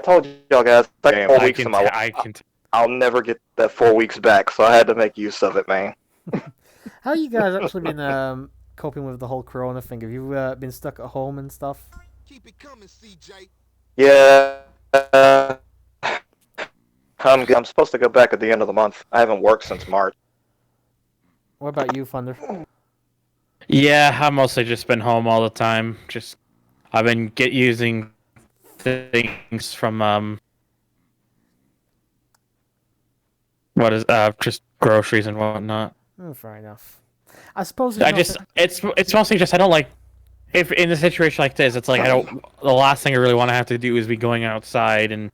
told y'all guys like 4 weeks of my life. I can. I'll never get that 4 weeks back, so I had to make use of it, man. How you guys actually been coping with the whole Corona thing? Have you been stuck at home and stuff? Keep it coming, CJ. Yeah. I'm supposed to go back at the end of the month. I haven't worked since March. What about you, Thunder? Yeah, I've mostly just been home all the time. I've been using things from just groceries and whatnot. Fair enough. I suppose It's mostly just I don't like if in a situation like this. It's like the last thing I really want to have to do is be going outside and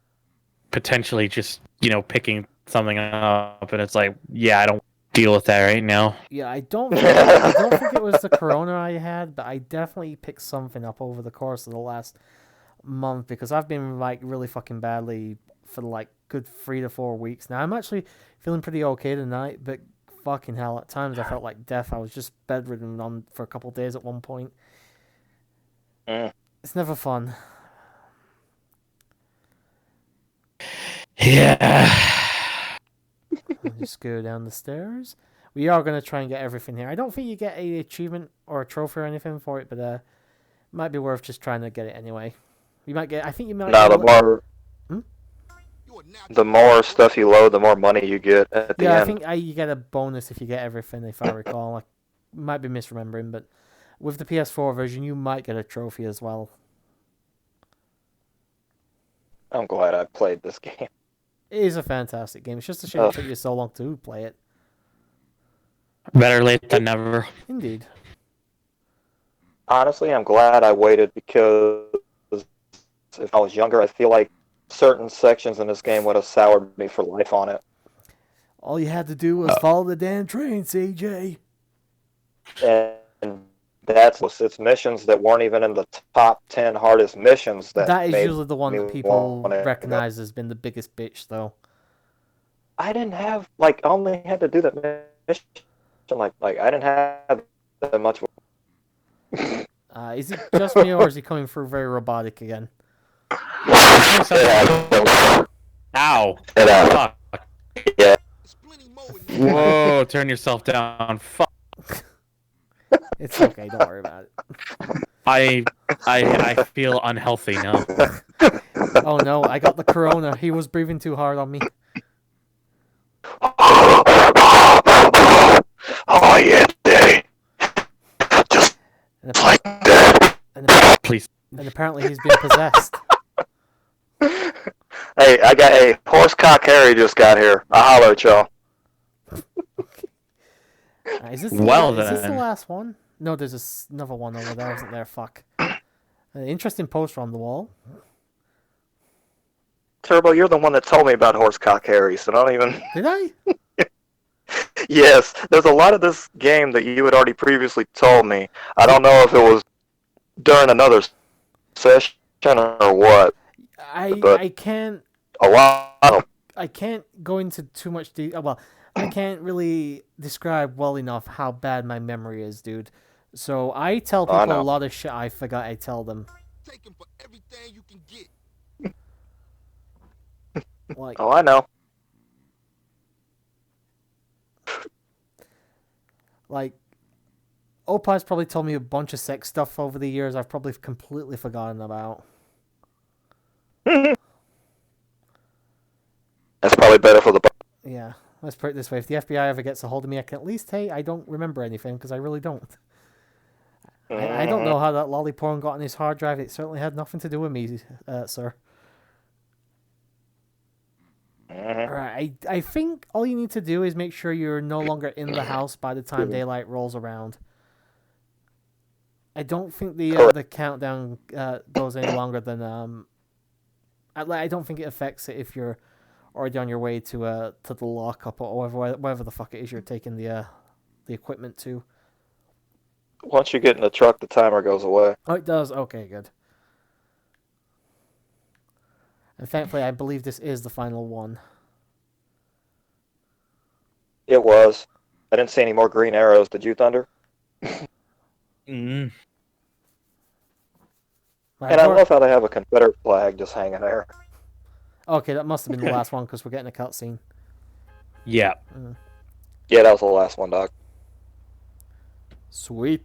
potentially just picking something up, and it's like I don't deal with that right now. Yeah, I don't think it was the Corona I had, but I definitely picked something up over the course of the last month because I've been like really fucking badly for like good 3 to 4 weeks now. I'm actually feeling pretty okay tonight, but fucking hell, at times I felt like death. I was just bedridden for a couple of days at one point. It's never fun. Yeah. I'll just go down the stairs. We are going to try and get everything here. I don't think you get an achievement or a trophy or anything for it, but it might be worth just trying to get it anyway. You might get. I think you might. No, the more stuff you load, the more money you get at the end. Yeah, I think you get a bonus if you get everything, if I recall. I might be misremembering, but with the PS4 version, you might get a trophy as well. I'm glad I played this game. It is a fantastic game. It's just a shame it took you so long to play it. Better late than never. Indeed. Honestly, I'm glad I waited because if I was younger, I feel like certain sections in this game would have soured me for life on it. All you had to do was follow the damn train, CJ. And it's missions that weren't even in the top 10 hardest missions. That is usually the one that people recognize as being the biggest bitch, though. I didn't have, I only had to do that mission. I didn't have that much. Is it just me, or is he coming through very robotic again? Ow. Fuck. Yeah. Whoa, turn yourself down. Fuck. It's okay, don't worry about it. I feel unhealthy now. Oh no, I got the corona. He was breathing too hard on me. Oh yeah, Daddy. Just like that. Please. And apparently he's been possessed. Hey, I got a horsecock Harry just got here. I'll holler at y'all. Is this Well, is this the then. last one? No, there's another one over there, isn't there? Fuck. An interesting poster on the wall. Turbo, you're the one that told me about Horsecock Harry, so don't even... Did I? Yes, there's a lot of this game that you had already previously told me. I don't know if it was during another session or what, but I can't a lot of... I can't go into too much detail. Well, I can't really describe well enough how bad my memory is, dude. So I tell I people a know. lot of shit I forgot I tell them. Take him for everything you can get. Like, Oh, I know. like, Opa's probably told me a bunch of sex stuff over the years I've probably completely forgotten about. That's probably better for the... Yeah, let's put it this way. If the FBI ever gets a hold of me, I can at least say I don't remember anything, because I really don't. I don't know how that lolly porn got on his hard drive. It certainly had nothing to do with me, sir. Alright, I think all you need to do is make sure you're no longer in the house by the time daylight rolls around. I don't think the countdown goes any longer than I don't think it affects it if you're already on your way to the lockup or wherever the fuck it is you're taking the equipment to. Once you get in the truck, the timer goes away. Oh, it does. Okay, good. And thankfully, I believe this is the final one. It was. I didn't see any more green arrows. Did you, Thunder? Right, And I love how they have a Confederate flag just hanging there. Okay, that must have been the last one because we're getting a cutscene. Yeah. Yeah, that was the last one, Doc. Sweet.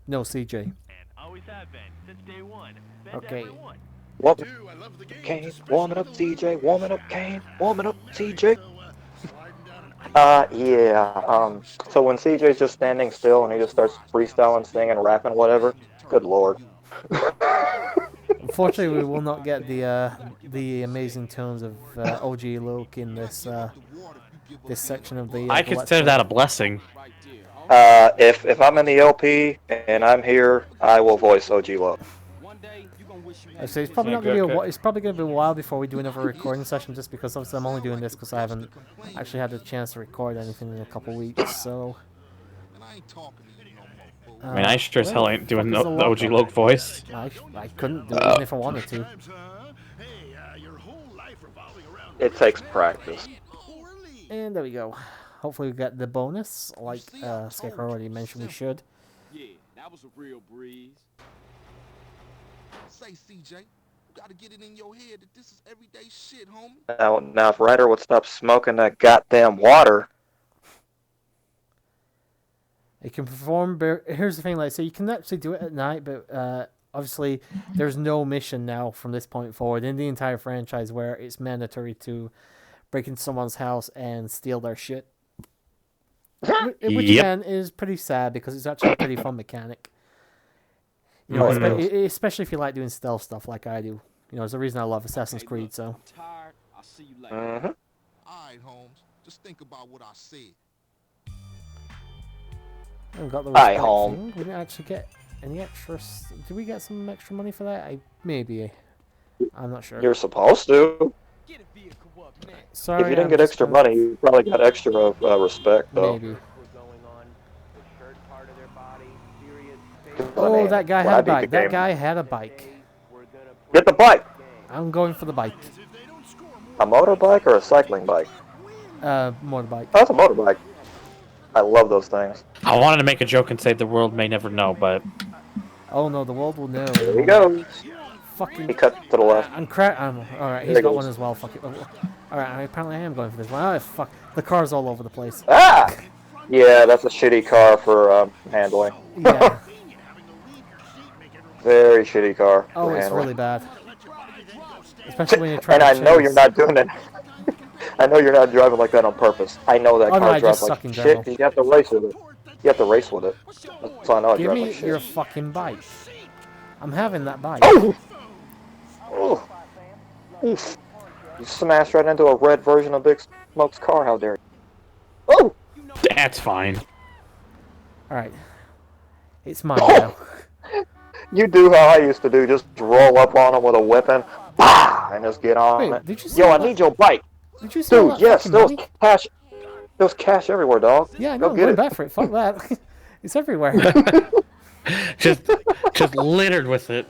No, CJ. And always have been since day one. Okay. Warming up, Kane. Warming up, CJ. Warming up, Kane. Warming up, CJ. Yeah. So when CJ's just standing still and he just starts freestyling, singing, rapping, whatever, good lord. Unfortunately, we will not get the amazing tones of OG Luke in this this section of the. I consider that a blessing. If I'm in the LP and I'm here, I will voice OG Love. So it's probably not gonna be it's probably gonna be a while before we do another recording session, just because obviously I'm only doing this because I haven't actually had a chance to record anything in a couple weeks. So. I mean, I sure as hell ain't doing the OG Luke voice. I couldn't do it even if I wanted to. It takes practice. And there we go. Hopefully we get the bonus, like Scarecrow already mentioned we should. Yeah, that was a real breeze. Say, CJ, you gotta get it in your head that this is everyday shit, homie. Now if Ryder would stop smoking that goddamn water. It can perform. Here's the thing, like, so you can actually do it at night, but obviously there's no mission now from this point forward in the entire franchise where it's mandatory to break into someone's house and steal their shit. Which again is pretty sad because it's actually a pretty fun mechanic. You know, especially if you like doing stealth stuff like I do. You know, there's a reason I love Assassin's Creed. So. I'm tired. I'll see you later. All right, Holmes. Just think about what I said. We got the Hi, respect home. thing. We didn't actually get any extra. Did we get some extra money for that? Maybe. I'm not sure. You're supposed to. Get a vehicle up, man. Sorry, If you didn't I'm get just extra gonna- money, you probably got extra respect, though. Maybe. Going on, the shirt part of their body, serious Oh, that guy Well, had a I beat the bike. That game. guy had a bike. we're gonna Get the bike! I'm going for the bike. A motorbike or a cycling bike? Motorbike. Oh, that's a motorbike. I love those things. I wanted to make a joke and say the world may never know, but Oh no, the world will know. There he goes. Fucking. He cut to the left. Alright, he's There he got goes. one as well. Fuck it. Alright, apparently I am going for this one. Oh, fuck. The car's all over the place. Ah! Yeah, that's a shitty car for handling. Yeah. Very shitty car Oh, for it's handling. really bad. Especially when you're trying And to I know chase. you're not doing it. I know you're not driving like that on purpose. I know that Oh, no, car I drives just like suck in shit. general. You have to race with it. You have to race with it. So I know I Give drive me like shit. your fucking bike. I'm having that bike. Oh! Oh! Oof. You smashed right into a red version of Big Smoke's car. How dare you? Oh! that's fine. Alright. It's mine now. You do how I used to do, just roll up on him with a weapon, and just get on Wait, it. did you see Yo, all I that? need your bike. Did you see all Dude, that yes, fucking there was money? cash. There was cash everywhere, dog. Yeah, I Go know. I'm get going it. back for it. Fuck that. It's everywhere. just littered with it.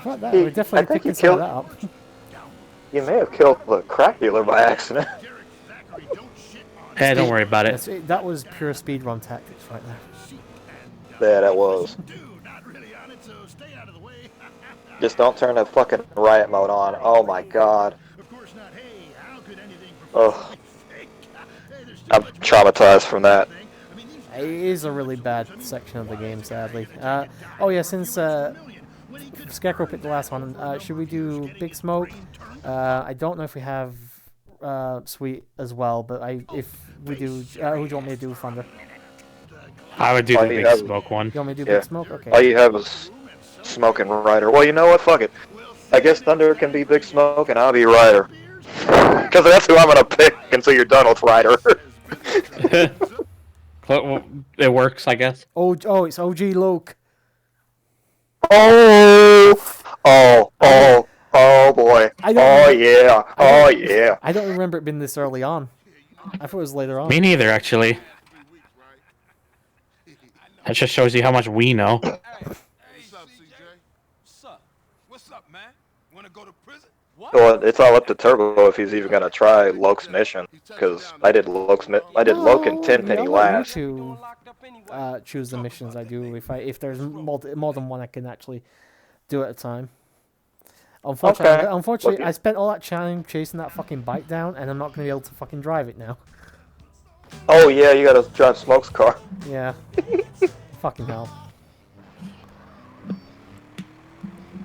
Fuck that. We're I definitely think picking you some of killed. that up. You may have killed the crack dealer by accident. Hey, don't worry about it. That was pure speedrun tactics right there. Yeah, that was. Just don't turn that fucking riot mode on. Oh my god. Ugh. I'm traumatized from that. It is a really bad section of the game, sadly. Oh yeah, since Scarecrow picked the last one, should we do Big Smoke? I don't know if we have Sweet as well, but if we do, who do you want me to do, Thunder? I would do the Big Smoke one. You want me to do Big Smoke? Okay. All you have is Smoke and Ryder. Well, you know what? Fuck it. I guess Thunder can be Big Smoke and I'll be Ryder. Because that's who I'm gonna pick until you're done with Ryder. It works, I guess. Oh, it's OG Luke. Oh boy. Oh yeah. I don't remember it being this early on. I thought it was later on. Me neither, actually. That just shows you how much we know. What's up, CJ? What's up, man? Wanna go to prison? What? Well, it's all up to Turbo if he's even gonna try Loke's mission. Because I did Loke and Tenpenny last. To choose the missions I do. If there's more than one, I can actually do at a time. Unfortunately, I spent all that time chasing that fucking bike down, and I'm not gonna be able to fucking drive it now. Oh yeah, you gotta drive Smoke's car. Yeah. Fucking hell.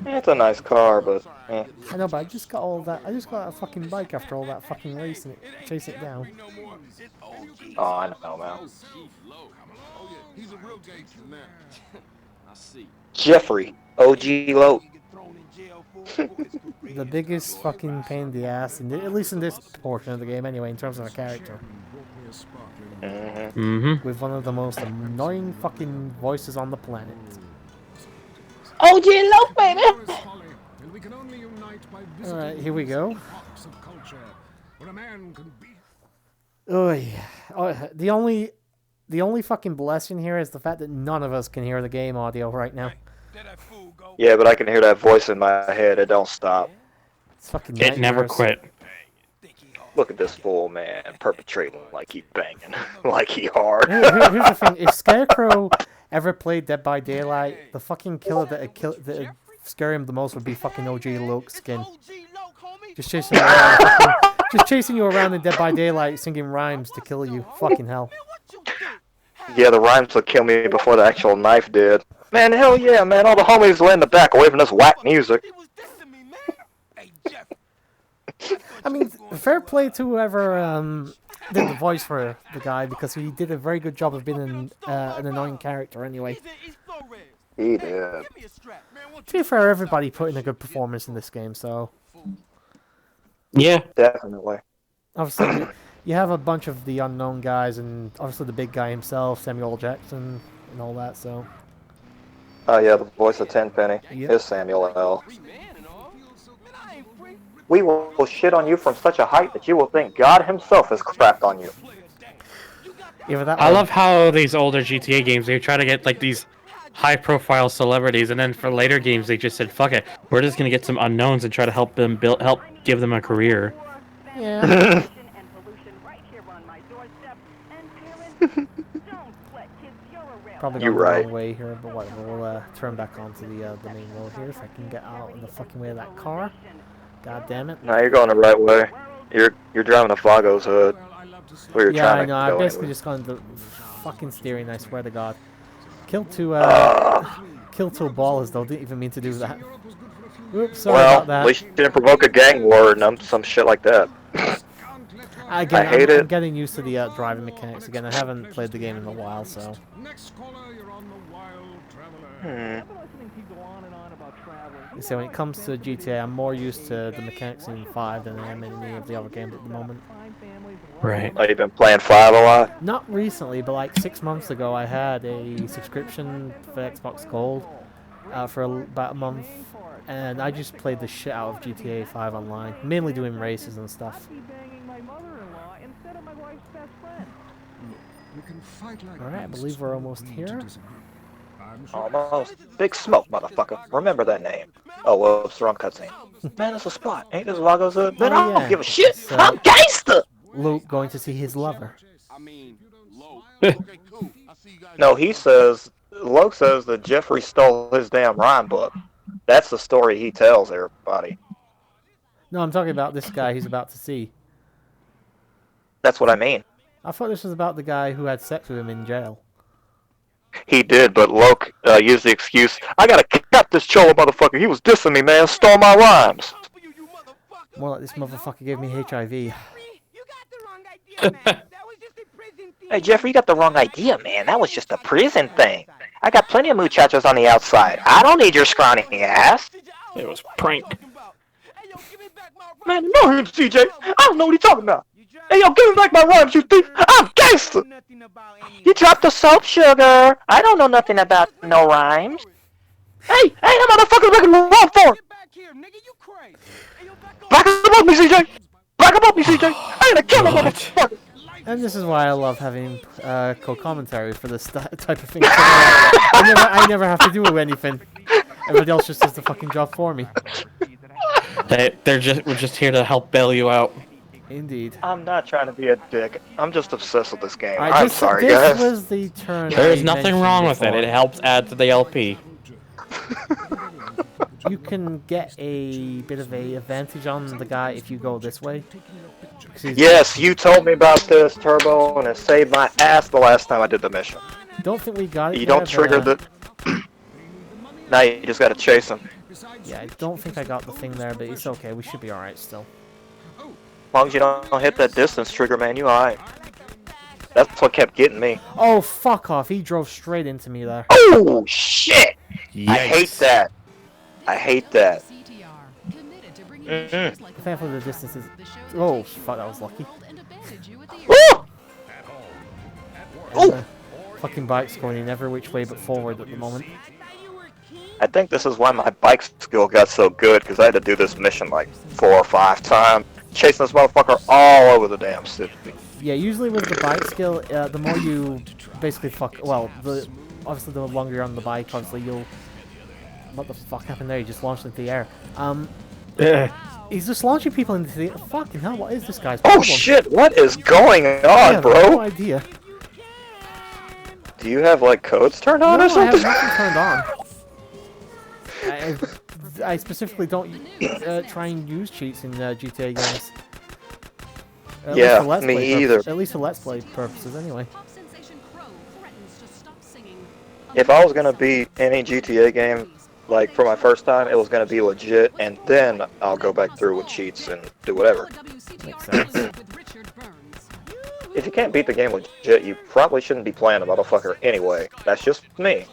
It's a nice car, but eh. I know, but I just got all that. I just got that fucking bike after all that fucking racing it, chasing it down. Oh, I know, man. He's a real gangster now. I see. Jeffrey, OG Loke. The biggest fucking pain in the ass, at least in this portion of the game, anyway, in terms of a character. With one of the most annoying fucking voices on the planet. OG Loke, baby. Alright, here we go. Oh yeah. Oh, the only fucking blessing here is the fact that none of us can hear the game audio right now. Yeah, but I can hear that voice in my head. It don't stop. It's fucking It never quit. Look at this fool, man, perpetrating like he banging, like he hard. Here's the thing: if Scarecrow ever played Dead by Daylight, the fucking killer that'd scare him the most would be fucking OG Luke Skin. Just chasing you around, just chasing you around in Dead by Daylight, singing rhymes to kill you. Fucking hell. Yeah, the rhymes would kill me before the actual knife did. Man, hell yeah, man! All the homies lay in the back away from this whack music. I mean, fair play to whoever did the voice for the guy, because he did a very good job of being an annoying character anyway. He did. To be fair, everybody put in a good performance in this game, so... Yeah. Definitely. Obviously, you have a bunch of the unknown guys, and obviously the big guy himself, Samuel Jackson, and all that, so... Oh yeah, the voice of Tenpenny is Samuel L. We will shit on you from such a height that you will think God himself has crapped on you. I love how these older GTA games, they try to get like these high-profile celebrities, and then for later games they just said, "Fuck it, we're just gonna get some unknowns and try to help give them a career." Yeah. Probably You're going the right. wrong way here, but whatever. We'll turn back onto the main road here if I can get out of the fucking way of that car. God damn it. No, you're going the right way. You're driving a Fago's hood. Where you're Yeah, I trying know. to go I basically anyway. just gone the fucking steering. I swear to God. Kill two ballers though. Didn't even mean to do that. Oops, sorry Well, about that. at least you didn't provoke a gang war and some shit like that. Again, I hate I'm it. getting used to the driving mechanics again. I haven't played the game in a while, so. So when it comes to GTA, I'm more used to the mechanics in 5 than I am in any of the other games at the moment. Right. Oh, you've been playing 5 a lot? Not recently, but like 6 months ago, I had a subscription for Xbox Gold for about a month, and I just played the shit out of GTA 5 online, mainly doing races and stuff. Alright, I believe we're almost here. Almost. Big Smoke, motherfucker. Remember that name. Oh, whoops, wrong cutscene. Man, it's a spot. Ain't this Vago's hood? Man, I don't give a shit. It's, I'm gangster! Luke going to see his lover. I mean, low. Okay, cool. I see you guys. No, he says, Loke says that Jeffrey stole his damn rhyme book. That's the story he tells everybody. No, I'm talking about this guy he's about to see. That's what I mean. I thought this was about the guy who had sex with him in jail. He did, but Loke used the excuse, I gotta cap this cholo motherfucker. He was dissing me, man. Stole my rhymes. More like this motherfucker gave me HIV. Hey, Jeffrey, you got the wrong idea, man. That was just a prison thing. I got plenty of muchachos on the outside. I don't need your scrawny ass. It was prank. Man, know him, CJ. I don't know what he's talking about. Hey, yo, give me back my rhymes, you thief. I'm gangster. You dropped the soap, sugar. I don't know nothing about no rhymes. Hey, that motherfucker's making a run for it. Back him up me, CJ. Back him up me, CJ. I gotta kill that motherfucker. And this is why I love having co-commentary for this type of thing. I never have to do anything. Everybody else just does the fucking job for me. We're just here to help bail you out. Indeed. I'm not trying to be a dick. I'm just obsessed with this game. Right, I'm sorry, this guys. was the turn. There's I nothing mentioned wrong with it. before. It helps add to the LP. You can get a bit of a advantage on the guy if you go this way. Yes, you told me about this, Turbo, and it saved my ass the last time I did the mission. Don't think we got it. You don't trigger the... Now you just gotta chase him. Yeah, I don't think I got the thing there, but it's okay. We should be alright still. As long as you don't hit that distance trigger, man, you alright. That's what kept getting me. Oh, fuck off. He drove straight into me there. Oh, shit! Yikes. I hate that. I hate that. Thankfully the distance is... Oh, fuck, that was lucky. Woo! And the fucking bike's going in every which way but forward at the moment. I think this is why my bike skill got so good, because I had to do this mission like 4 or 5 times. Chasing this motherfucker all over the damn city. Yeah, usually with the bike skill, the more you basically fuck... Well, obviously the longer you're on the bike, obviously you'll... What the fuck happened there? He just launched into the air. He's just launching people into the... Fucking hell, what is this guy's problem? Oh shit, what is going on, I have bro? no idea. Do you have like codes turned on No, or something? I have nothing turned on. I specifically don't try and use cheats in GTA games. At Yeah, least for Let's me Play either. At least for Let's Play purposes, anyway. If I was gonna beat any GTA game, like for my first time, it was gonna be legit, and then I'll go back through with cheats and do whatever. Makes sense. If you can't beat the game legit, you probably shouldn't be playing the motherfucker anyway. That's just me.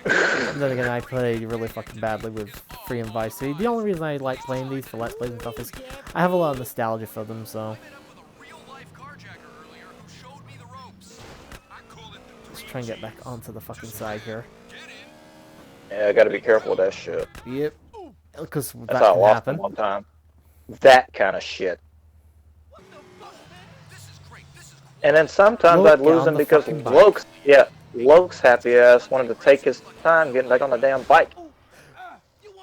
Then again, I play really fucking badly with Free and Vice City. The only reason I like playing these for Let's Plays and stuff is I have a lot of nostalgia for them, so... Let's try and get back onto the fucking side here. Yeah, I gotta be careful with that shit. Yep. Because that That's how I can lost happen. him one time. That kind of shit. And then sometimes Loke, I'd lose get on him the because fucking bike. Loke's happy ass wanted to take his time getting back on the damn bike.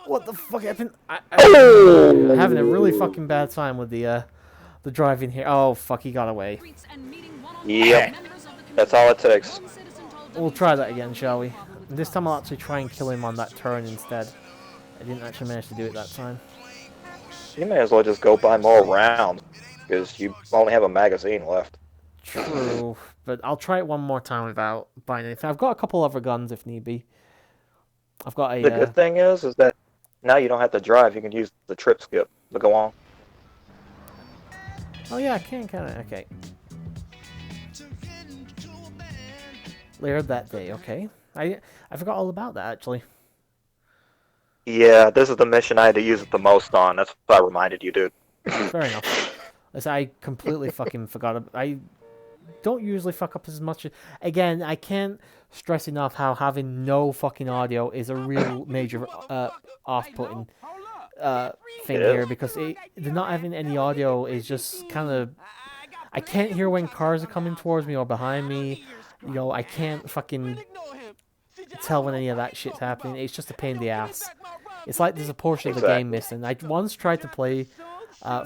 What the fuck happened? I'm having a really fucking bad time with the driving here. Oh fuck, he got away. Yep. That's all it takes. We'll try that again, shall we? This time I'll actually try and kill him on that turn instead. I didn't actually manage to do it that time. You may as well just go buy more rounds, because you only have a magazine left. True, but I'll try it one more time without buying anything. I've got a couple other guns if need be. I've got a... The good thing is that now you don't have to drive, you can use the trip skip. But go on. Oh yeah, I can I? Okay. Later that day, okay. I forgot all about that, actually. Yeah, this is the mission I had to use it the most on. That's what I reminded you, dude. Fair enough. As I completely fucking forgot. I don't usually fuck up as much. Again, I can't stress enough how having no fucking audio is a real major off-putting thing It here, is. because the not having any audio is just kind of... I can't hear when cars are coming towards me or behind me. You know, I can't fucking tell when any of that shit's happening. It's just a pain in the ass. It's like there's a portion of the game Exactly. missing. I once tried to play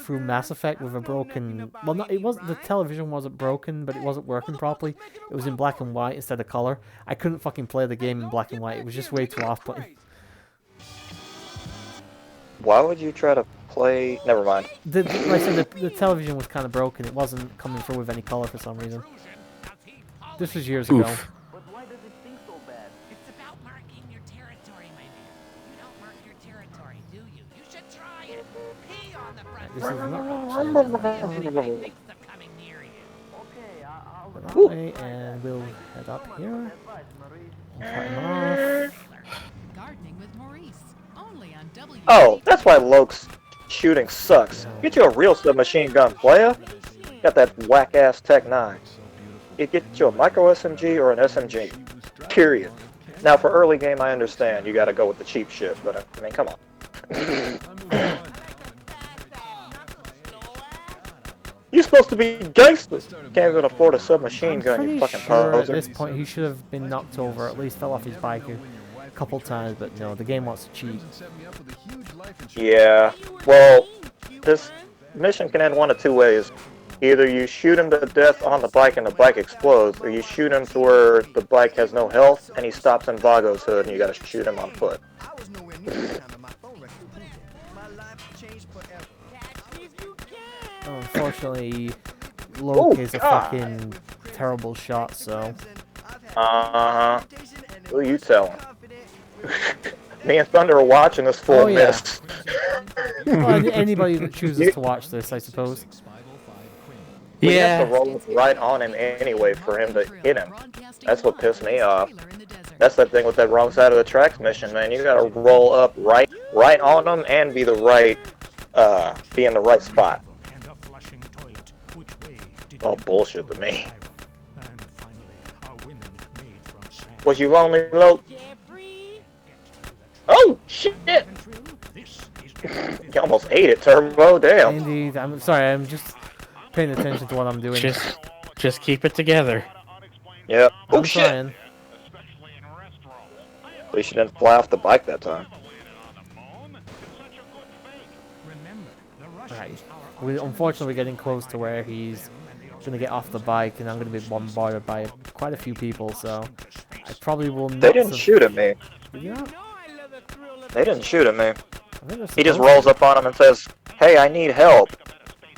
through Mass Effect with a broken... Well, not, it wasn't... The television wasn't broken, but it wasn't working properly. It was in black and white instead of color. I couldn't fucking play the game in black and white. It was just way too off-putting. Why would you try to play? Never mind. Like I said, the television was kind of broken. It wasn't coming through with any color for some reason. This was years ago. But why does it sting so bad? It's about marking your territory, my man. You don't mark your territory, do you? You should try it. Pee on the front. This is not... Thinks of coming near you. Okay, I'll... That way, and we'll head up here. We'll cut him off. Gardening with Maurice. Only on W. Oh, that's why Loke's shooting sucks. Get you a real submachine gun, player. Got that whack-ass Tech 9. You get you a micro SMG or an SMG. Period. Now, for early game, I understand. You gotta go with the cheap shit, but I mean, come on. You're supposed to be gangster. Can't even afford a submachine gun, you I'm fucking pretty sure at poser. this point he should have been knocked over, at least fell off his bike a couple times, but no, the game wants to cheat. Yeah, well, this mission can end one of two ways. Either you shoot him to death on the bike and the bike explodes, or you shoot him to where the bike has no health and he stops in Vago's hood and you gotta shoot him on foot. Unfortunately, Loke Oh, is a God. fucking terrible shot, so... Uh-huh. Who you telling? Me and Thunder are watching this full Oh, yeah. miss. Well, anybody that chooses to watch this, I suppose. We have to roll right on him anyway for him to hit him. That's what pissed me off. That's the thing with that wrong side of the tracks mission, man. You gotta roll up right on them and be in the right spot. Oh, bullshit to me. Was you lonely, Loke? Oh, shit! You almost ate it, Turbo. Damn. Indeed, I'm sorry, I'm just paying attention to what I'm doing. Just keep it together. Yep. Oh, I'm shit! trying. At least you didn't fly off the bike that time. Right. Unfortunately, we're getting close to where he's going to get off the bike, and I'm going to be bombarded by quite a few people, so I probably will not... They didn't shoot at me. Yeah. They didn't shoot at me. I think they're He just supposed rolls up on him and says, "Hey, I need help."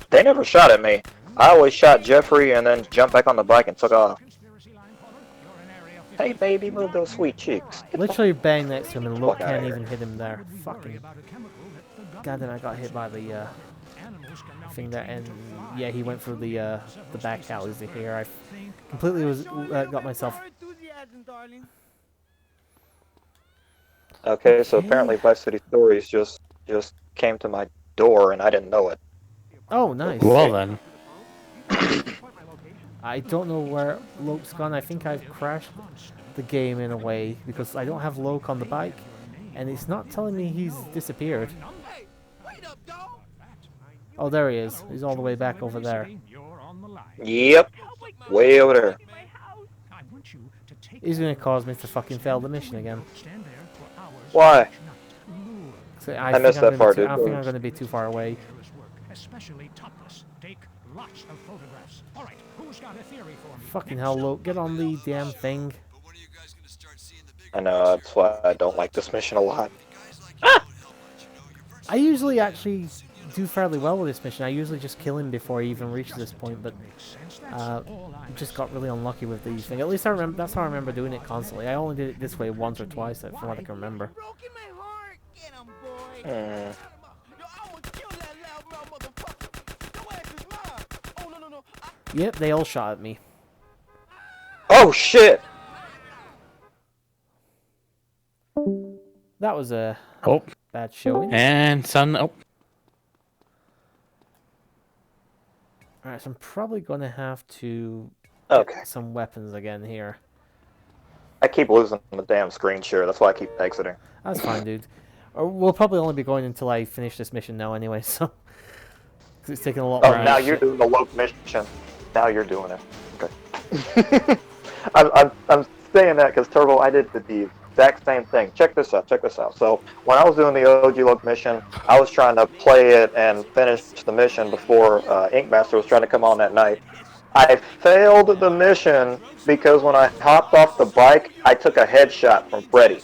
They never shot at me. I always shot Jeffrey and then jumped back on the bike and took off. Hey, baby, move those sweet cheeks. to literally bang next to him, and Loke Fuck outta can't here. even hit him there. Fucking... God damn, I got hit by the thing there, and yeah, he went through the back alleys here. I completely got myself... Okay, so apparently Vice City Stories just came to my door and I didn't know it. Oh, nice. Well then. I don't know where Loke's gone. I think I've crashed the game in a way, because I don't have Loke on the bike, and it's not telling me he's disappeared. Oh, there he is. He's all the way back over there. Yep, way over there. He's gonna cause me to fucking fail the mission again. Why? So I missed that part, dude. I think I'm gonna be too far away. Fucking hell, Loke, get on the damn thing. I know, that's why I don't like this mission a lot. I usually actually do fairly well with this mission. I usually just kill him before he even reaches this point, but just got really unlucky with the thing. At least I remember, that's how I remember doing it constantly. I only did it this way once or twice, from what I can remember. Yep, they all shot at me. Oh shit! That was a Oh, bad showing. and sun. Oh, Alright, so I'm probably going to have to Okay. get some weapons again here. I keep losing the damn screen share. That's why I keep exiting. That's fine, dude. We'll probably only be going until I finish this mission now anyway, so... Because it's taking a lot Oh, more. now you're doing the low mission. Now you're doing it. Okay. I'm saying that because Turbo, I did the exact same thing. Check this out. Check this out. So when I was doing the OG Look mission, I was trying to play it and finish the mission before Ink Master was trying to come on that night. I failed the mission because when I hopped off the bike, I took a headshot from Freddy,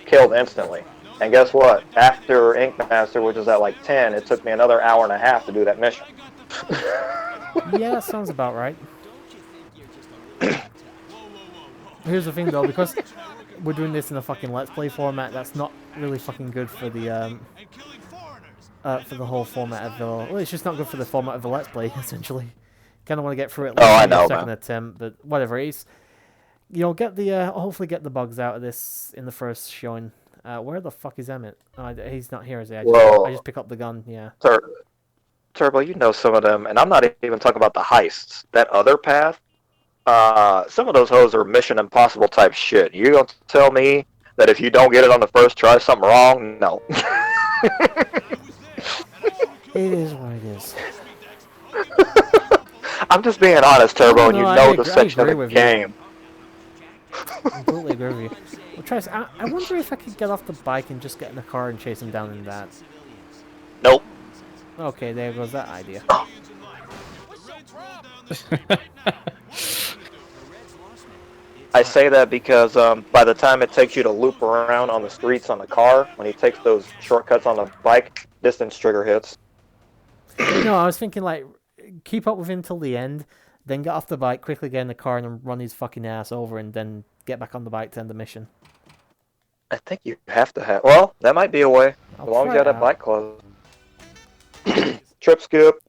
killed instantly. And guess what? After Ink Master, which was at like 10, it took me another hour and a half to do that mission. Yeah, that sounds about right. Here's the thing though, because we're doing this in a fucking Let's Play format, that's not really fucking good for the whole format of the... Well, it's just not good for the format of the Let's Play, essentially. Kind of want to get through it on the second attempt, but whatever. It's, you know, hopefully get the bugs out of this in the first showing. Where the fuck is Emmett? Oh, he's not here, is he? I just pick up the gun, yeah. Turbo, you know some of them, and I'm not even talking about the heists. That other path, some of those hoes are Mission Impossible type shit. You gonna tell me that if you don't get it on the first try, something wrong? No. It is what it is. I'm just being honest, Turbo, and you know the section of the with game. I completely agree with you. Well, Trace, I wonder if I could get off the bike and just get in the car and chase him down in that. Nope. Okay, there goes that idea. I say that because by the time it takes you to loop around on the streets on the car, when he takes those shortcuts on the bike, distance trigger hits. No, I was thinking, like, keep up with him till the end, then get off the bike, quickly get in the car and run his fucking ass over, and then get back on the bike to end the mission. I think you have to have... Well, that might be a way. As long as you have that out. bike closed. Trip scoop.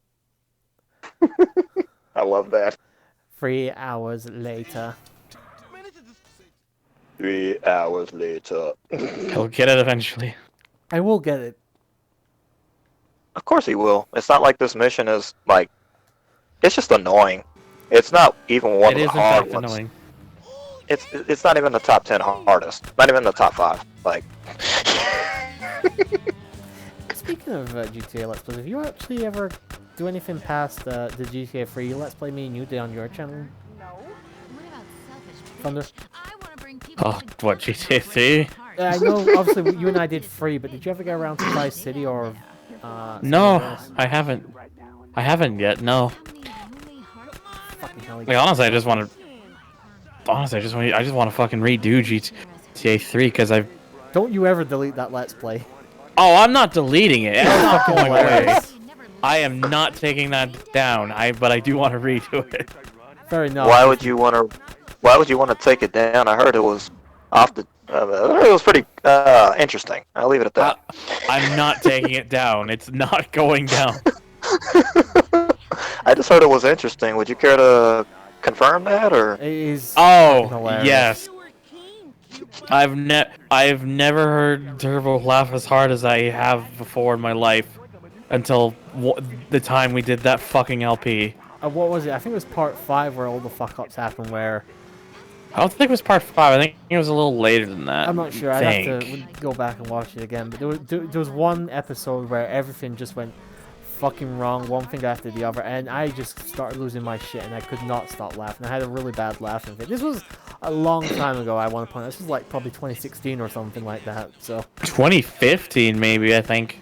I love that. 3 hours later. 3 hours later. he'll get it eventually. I will get it. Of course he will. It's not like this mission is, like... It's just annoying. It's not even one of the hard ones. Annoying. It's not even the top 10 hardest. Not even the top 5. Like... Speaking of GTA Let's Plays, have you actually ever do anything past the GTA 3 Let's Play me and you did on your channel? No. What about selfish? Thunder? I want to bring people Oh, what, GTA 3? I know, obviously, you and I did 3, but did you ever get around to Vice City or... No, I haven't. I haven't yet, no. Fucking hell, Like, honestly, I just want to... Honestly, I just want to fucking redo GTA 3, because I've... Don't you ever delete that Let's Play. Oh, I'm not deleting it. It's not fucking going away. hilarious. I am not taking that down. But I do want to redo it. Fair enough. Why would you want to take it down? I heard it was off the... I heard it was pretty interesting. I'll leave it at that. I'm not taking it down. It's not going down. I just heard it was interesting. Would you care to confirm that, or? It is Oh, hilarious. yes. I've never heard Turbo laugh as hard as I have before in my life until the time we did that fucking LP. What was it? I think it was part 5 where all the fuck-ups happened, where... I don't think it was part 5. I think it was a little later than that. I'm not sure. I'd have to go back and watch it again. But there was one episode where everything just went fucking wrong, one thing after the other, and I just started losing my shit, and I could not stop laughing. I had a really bad laughing fit. This was a long time ago, I want to point out. This was like probably 2016 or something like that, so... 2015, maybe, I think.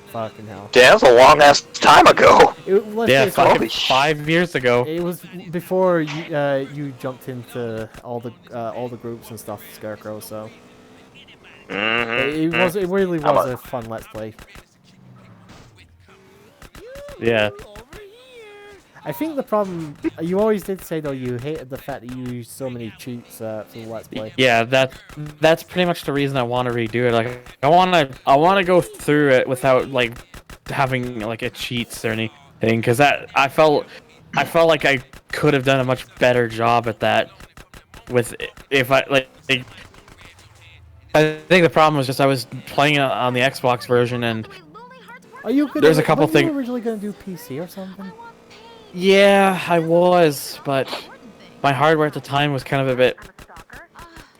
Fucking hell. Damn, that's a long-ass time ago. Yeah, 5 years ago. It was before you jumped into all the groups and stuff, Scarecrow, so... It really was a fun Let's Play. Yeah. I think the problem, you always did say though, you hated the fact that you used so many cheats for the Let's Play. Yeah, that's pretty much the reason I want to redo it. Like, I want to go through it without like having like a cheats or anything, because I felt like I could have done a much better job at that. With if I like I think the problem was just I was playing it on the Xbox version, and Are you gonna, there's a couple weren't things. you originally gonna do PC or something? Yeah, I was, but my hardware at the time was kind of a bit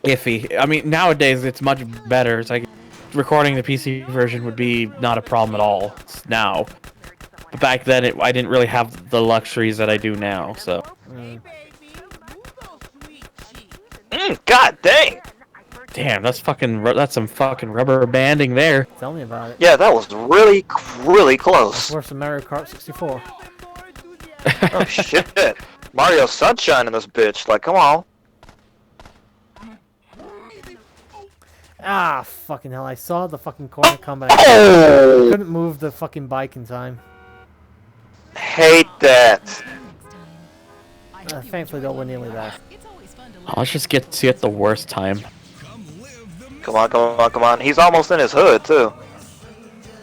iffy. I mean, nowadays it's much better. It's like recording the PC version would be not a problem at all now. But back then, I didn't really have the luxuries that I do now. So. God dang! Damn, that's some fucking rubber banding there. Tell me about it. Yeah, that was really, really close. Worse than Mario Kart 64. Oh shit! Mario Sunshine in this bitch. Like, come on. Ah, fucking hell! I saw the fucking corner come, but I couldn't move the fucking bike in time. Hate that. Thankfully, though, we're nearly there. Let's just get to it the worst time. Come on, come on, come on. He's almost in his hood too.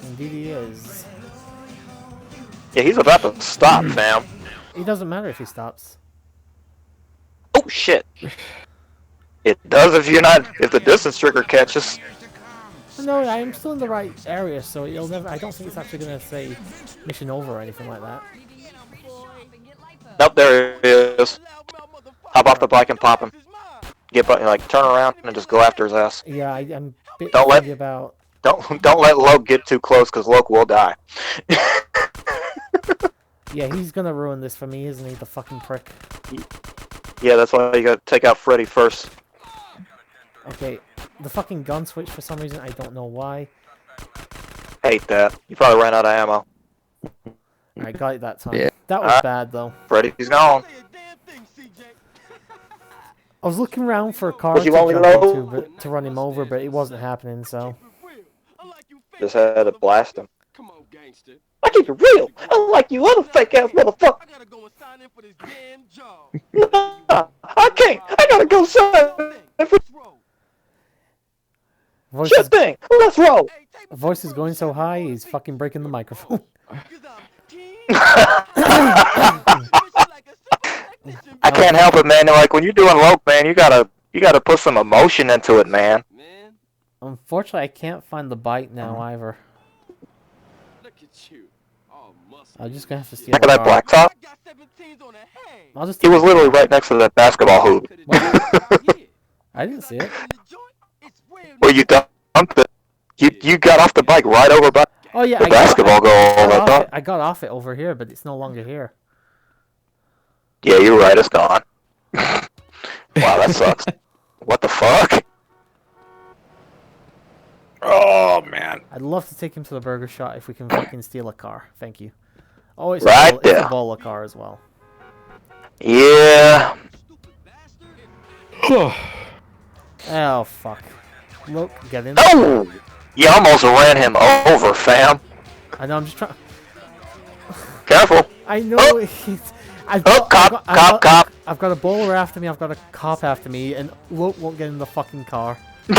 Indeed, he is. Yeah, he's about to stop, fam. It doesn't matter if he stops. Oh shit! It does if the distance trigger catches. No, I am still in the right area, so you'll never. I don't think it's actually gonna say mission over or anything like that. Nope, there he is. Hop off the bike and pop him. Get like turn around and just go after his ass. Yeah, I'm a bit Don't let- funny about. Don't let Loke get too close, cause Loke will die. Yeah, he's gonna ruin this for me, isn't he? The fucking prick. Yeah, that's why you gotta take out Freddy first. Okay, the fucking gun switch for some reason, I don't know why. Hate that. You probably ran out of ammo. I got it that time. Yeah. That was bad though. Freddy's gone. I was looking around for a car Was to you only jump low? into, but to run him over, but it wasn't happening. So Just had to blast him. Come on, gangster. I keep it real. Unlike you other fake ass motherfucker. I gotta go and sign in for this damn job. Nah, I can't. I gotta go sign in for voice shit is, thing. Let's roll. voice is going so high, he's fucking breaking the microphone. I can't help it, man. Like when you're doing Loke, man, you gotta put some emotion into it, man. Man, Unfortunately, I can't find the bite now either. look at you. All muscle. I'm just gonna have to steal Look a at that car. blacktop. I got 17s on the head. I'll just. He was literally right next to that basketball hoop. I didn't see it. Where you dumped it. You got off the bike right over by Oh yeah, the basketball goal. I thought. I got off it over here, but it's no longer here. Yeah, you're right. It's gone. Wow, that sucks. What the fuck? Oh man. I'd love to take him to the burger shop if we can fucking steal a car. Thank you. Oh, it's Right it's there. a Bola car as well. Yeah. Oh fuck! Look, get in. Oh! You almost ran him over, fam. I know. I'm just trying. Careful. I know. Oh. It's, I've Oh, got, cop. I've got a bowler after me. I've got a cop after me, and Loke won't get in the fucking car. You're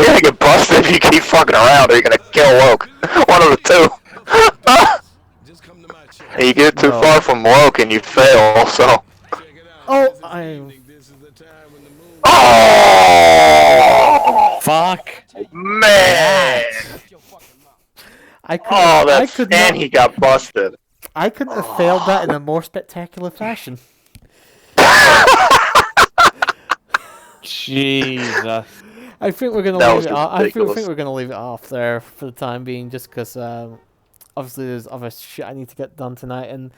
gonna get busted if you keep fucking around, or you're gonna kill Loke. One of the two. Just come to my chair. And you get too No. far from Loke and you fail, so. Check it out. Oh, I I. think this is the time when the moon. Oh! Fuck. Man! I could. Oh, I that's. could And not, he got busted. I couldn't have failed that in a more spectacular fashion. Jesus. I think we're gonna That leave was it. I think ridiculous. we're gonna leave it off there for the time being, just because obviously there's other shit I need to get done tonight, and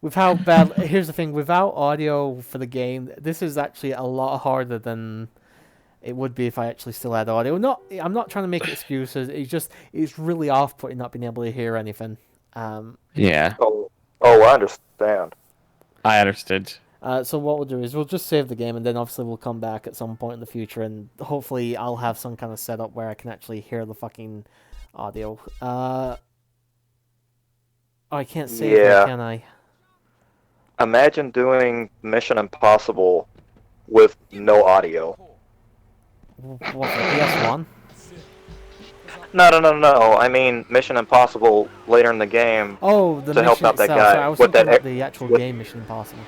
with how bad. Here's the thing: without audio for the game, this is actually a lot harder than it would be if I actually still had audio. I'm not trying to make excuses. It's really off-putting not being able to hear anything. Yeah, Oh, I understand. I understood. So what we'll do is we'll just save the game, and then obviously we'll come back at some point in the future, and hopefully I'll have some kind of setup where I can actually hear the fucking audio. Oh, I can't save Yeah. it, can I? Imagine doing Mission Impossible with no audio. What, for PS1? No. I mean, Mission Impossible later in the game. Oh, the To help mission out that itself. guy Sorry, I was with thinking that about the actual with- game Mission Impossible.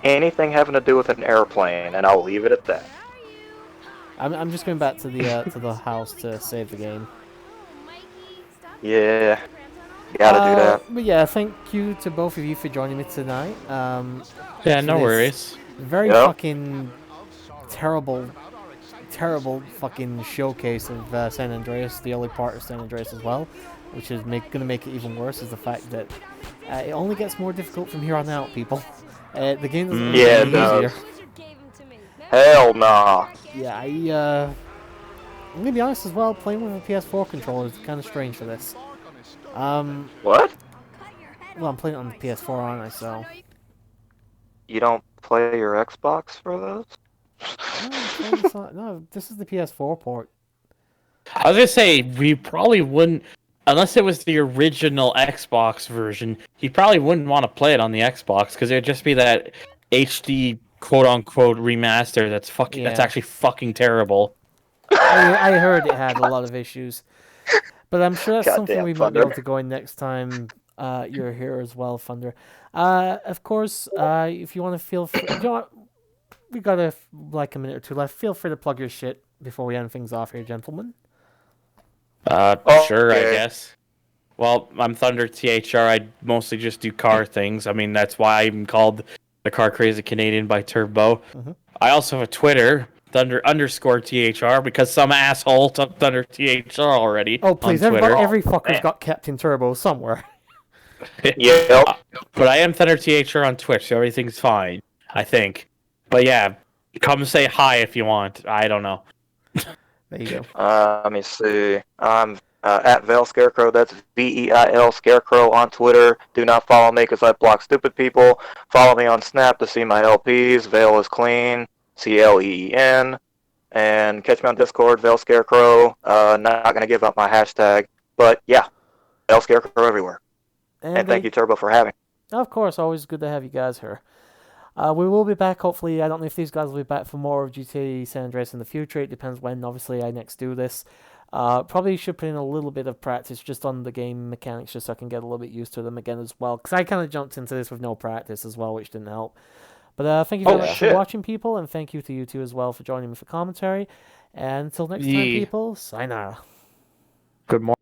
Anything having to do with an airplane, and I'll leave it at that. I'm just going back to the house to save the game. Yeah, gotta do that. But yeah, thank you to both of you for joining me tonight. Yeah, for no this worries. Very Yep. fucking terrible fucking showcase of San Andreas, the early part of San Andreas as well, which is gonna make it even worse, is the fact that it only gets more difficult from here on out, people. The game doesn't get Yeah, any it does. easier. Hell nah. Yeah, I'm gonna be honest as well, playing with a PS4 controller is kind of strange for this. What? Well, I'm playing it on the PS4, aren't I, so... You don't play your Xbox for those? No, I'm playing this on... No, this is the PS4 port. I was gonna say, we probably wouldn't, unless it was the original Xbox version, you probably wouldn't want to play it on the Xbox, because it would just be that HD quote-unquote remaster that's Yeah. actually fucking terrible. I heard it had a lot of issues. But I'm sure that's something Goddamn we might be Thunder. able to go in next time you're here as well, Thunder. Of course, if you want to feel free... You know what? We got like a minute or two left. Feel free to plug your shit before we end things off here, gentlemen. Sure, I Okay. guess. Well, I'm Thunder THR. I mostly just do car things. I mean, that's why I'm called the Car Crazy Canadian by Turbo. Mhm. I also have a Twitter, Thunder_THR, because some asshole took Thunder THR already. Oh, please, on Twitter. every fucker's got CaptainTurbo somewhere. Yep. But I am Thunder THR on Twitch, so everything's fine, I think. But yeah, come say hi if you want. I don't know. There you go. Let me see. I'm at Veil Scarecrow. That's VEIL Scarecrow on Twitter. Do not follow me because I block stupid people. Follow me on Snap to see my LPs. Veil is clean. CLEEN. And catch me on Discord, Veil Scarecrow. Not gonna give up my hashtag, but yeah, Veil Scarecrow everywhere. And thank you, Turbo, for having. Of course, always good to have you guys here. We will be back, hopefully. I don't know if these guys will be back for more of GTA San Andreas in the future. It depends when, obviously, I next do this. Probably should put in a little bit of practice just on the game mechanics, just so I can get a little bit used to them again as well. Because I kind of jumped into this with no practice as well, which didn't help. But thank you very much for watching, people, and thank you to you two as well for joining me for commentary. And until next time, people, sayonara. Good morning.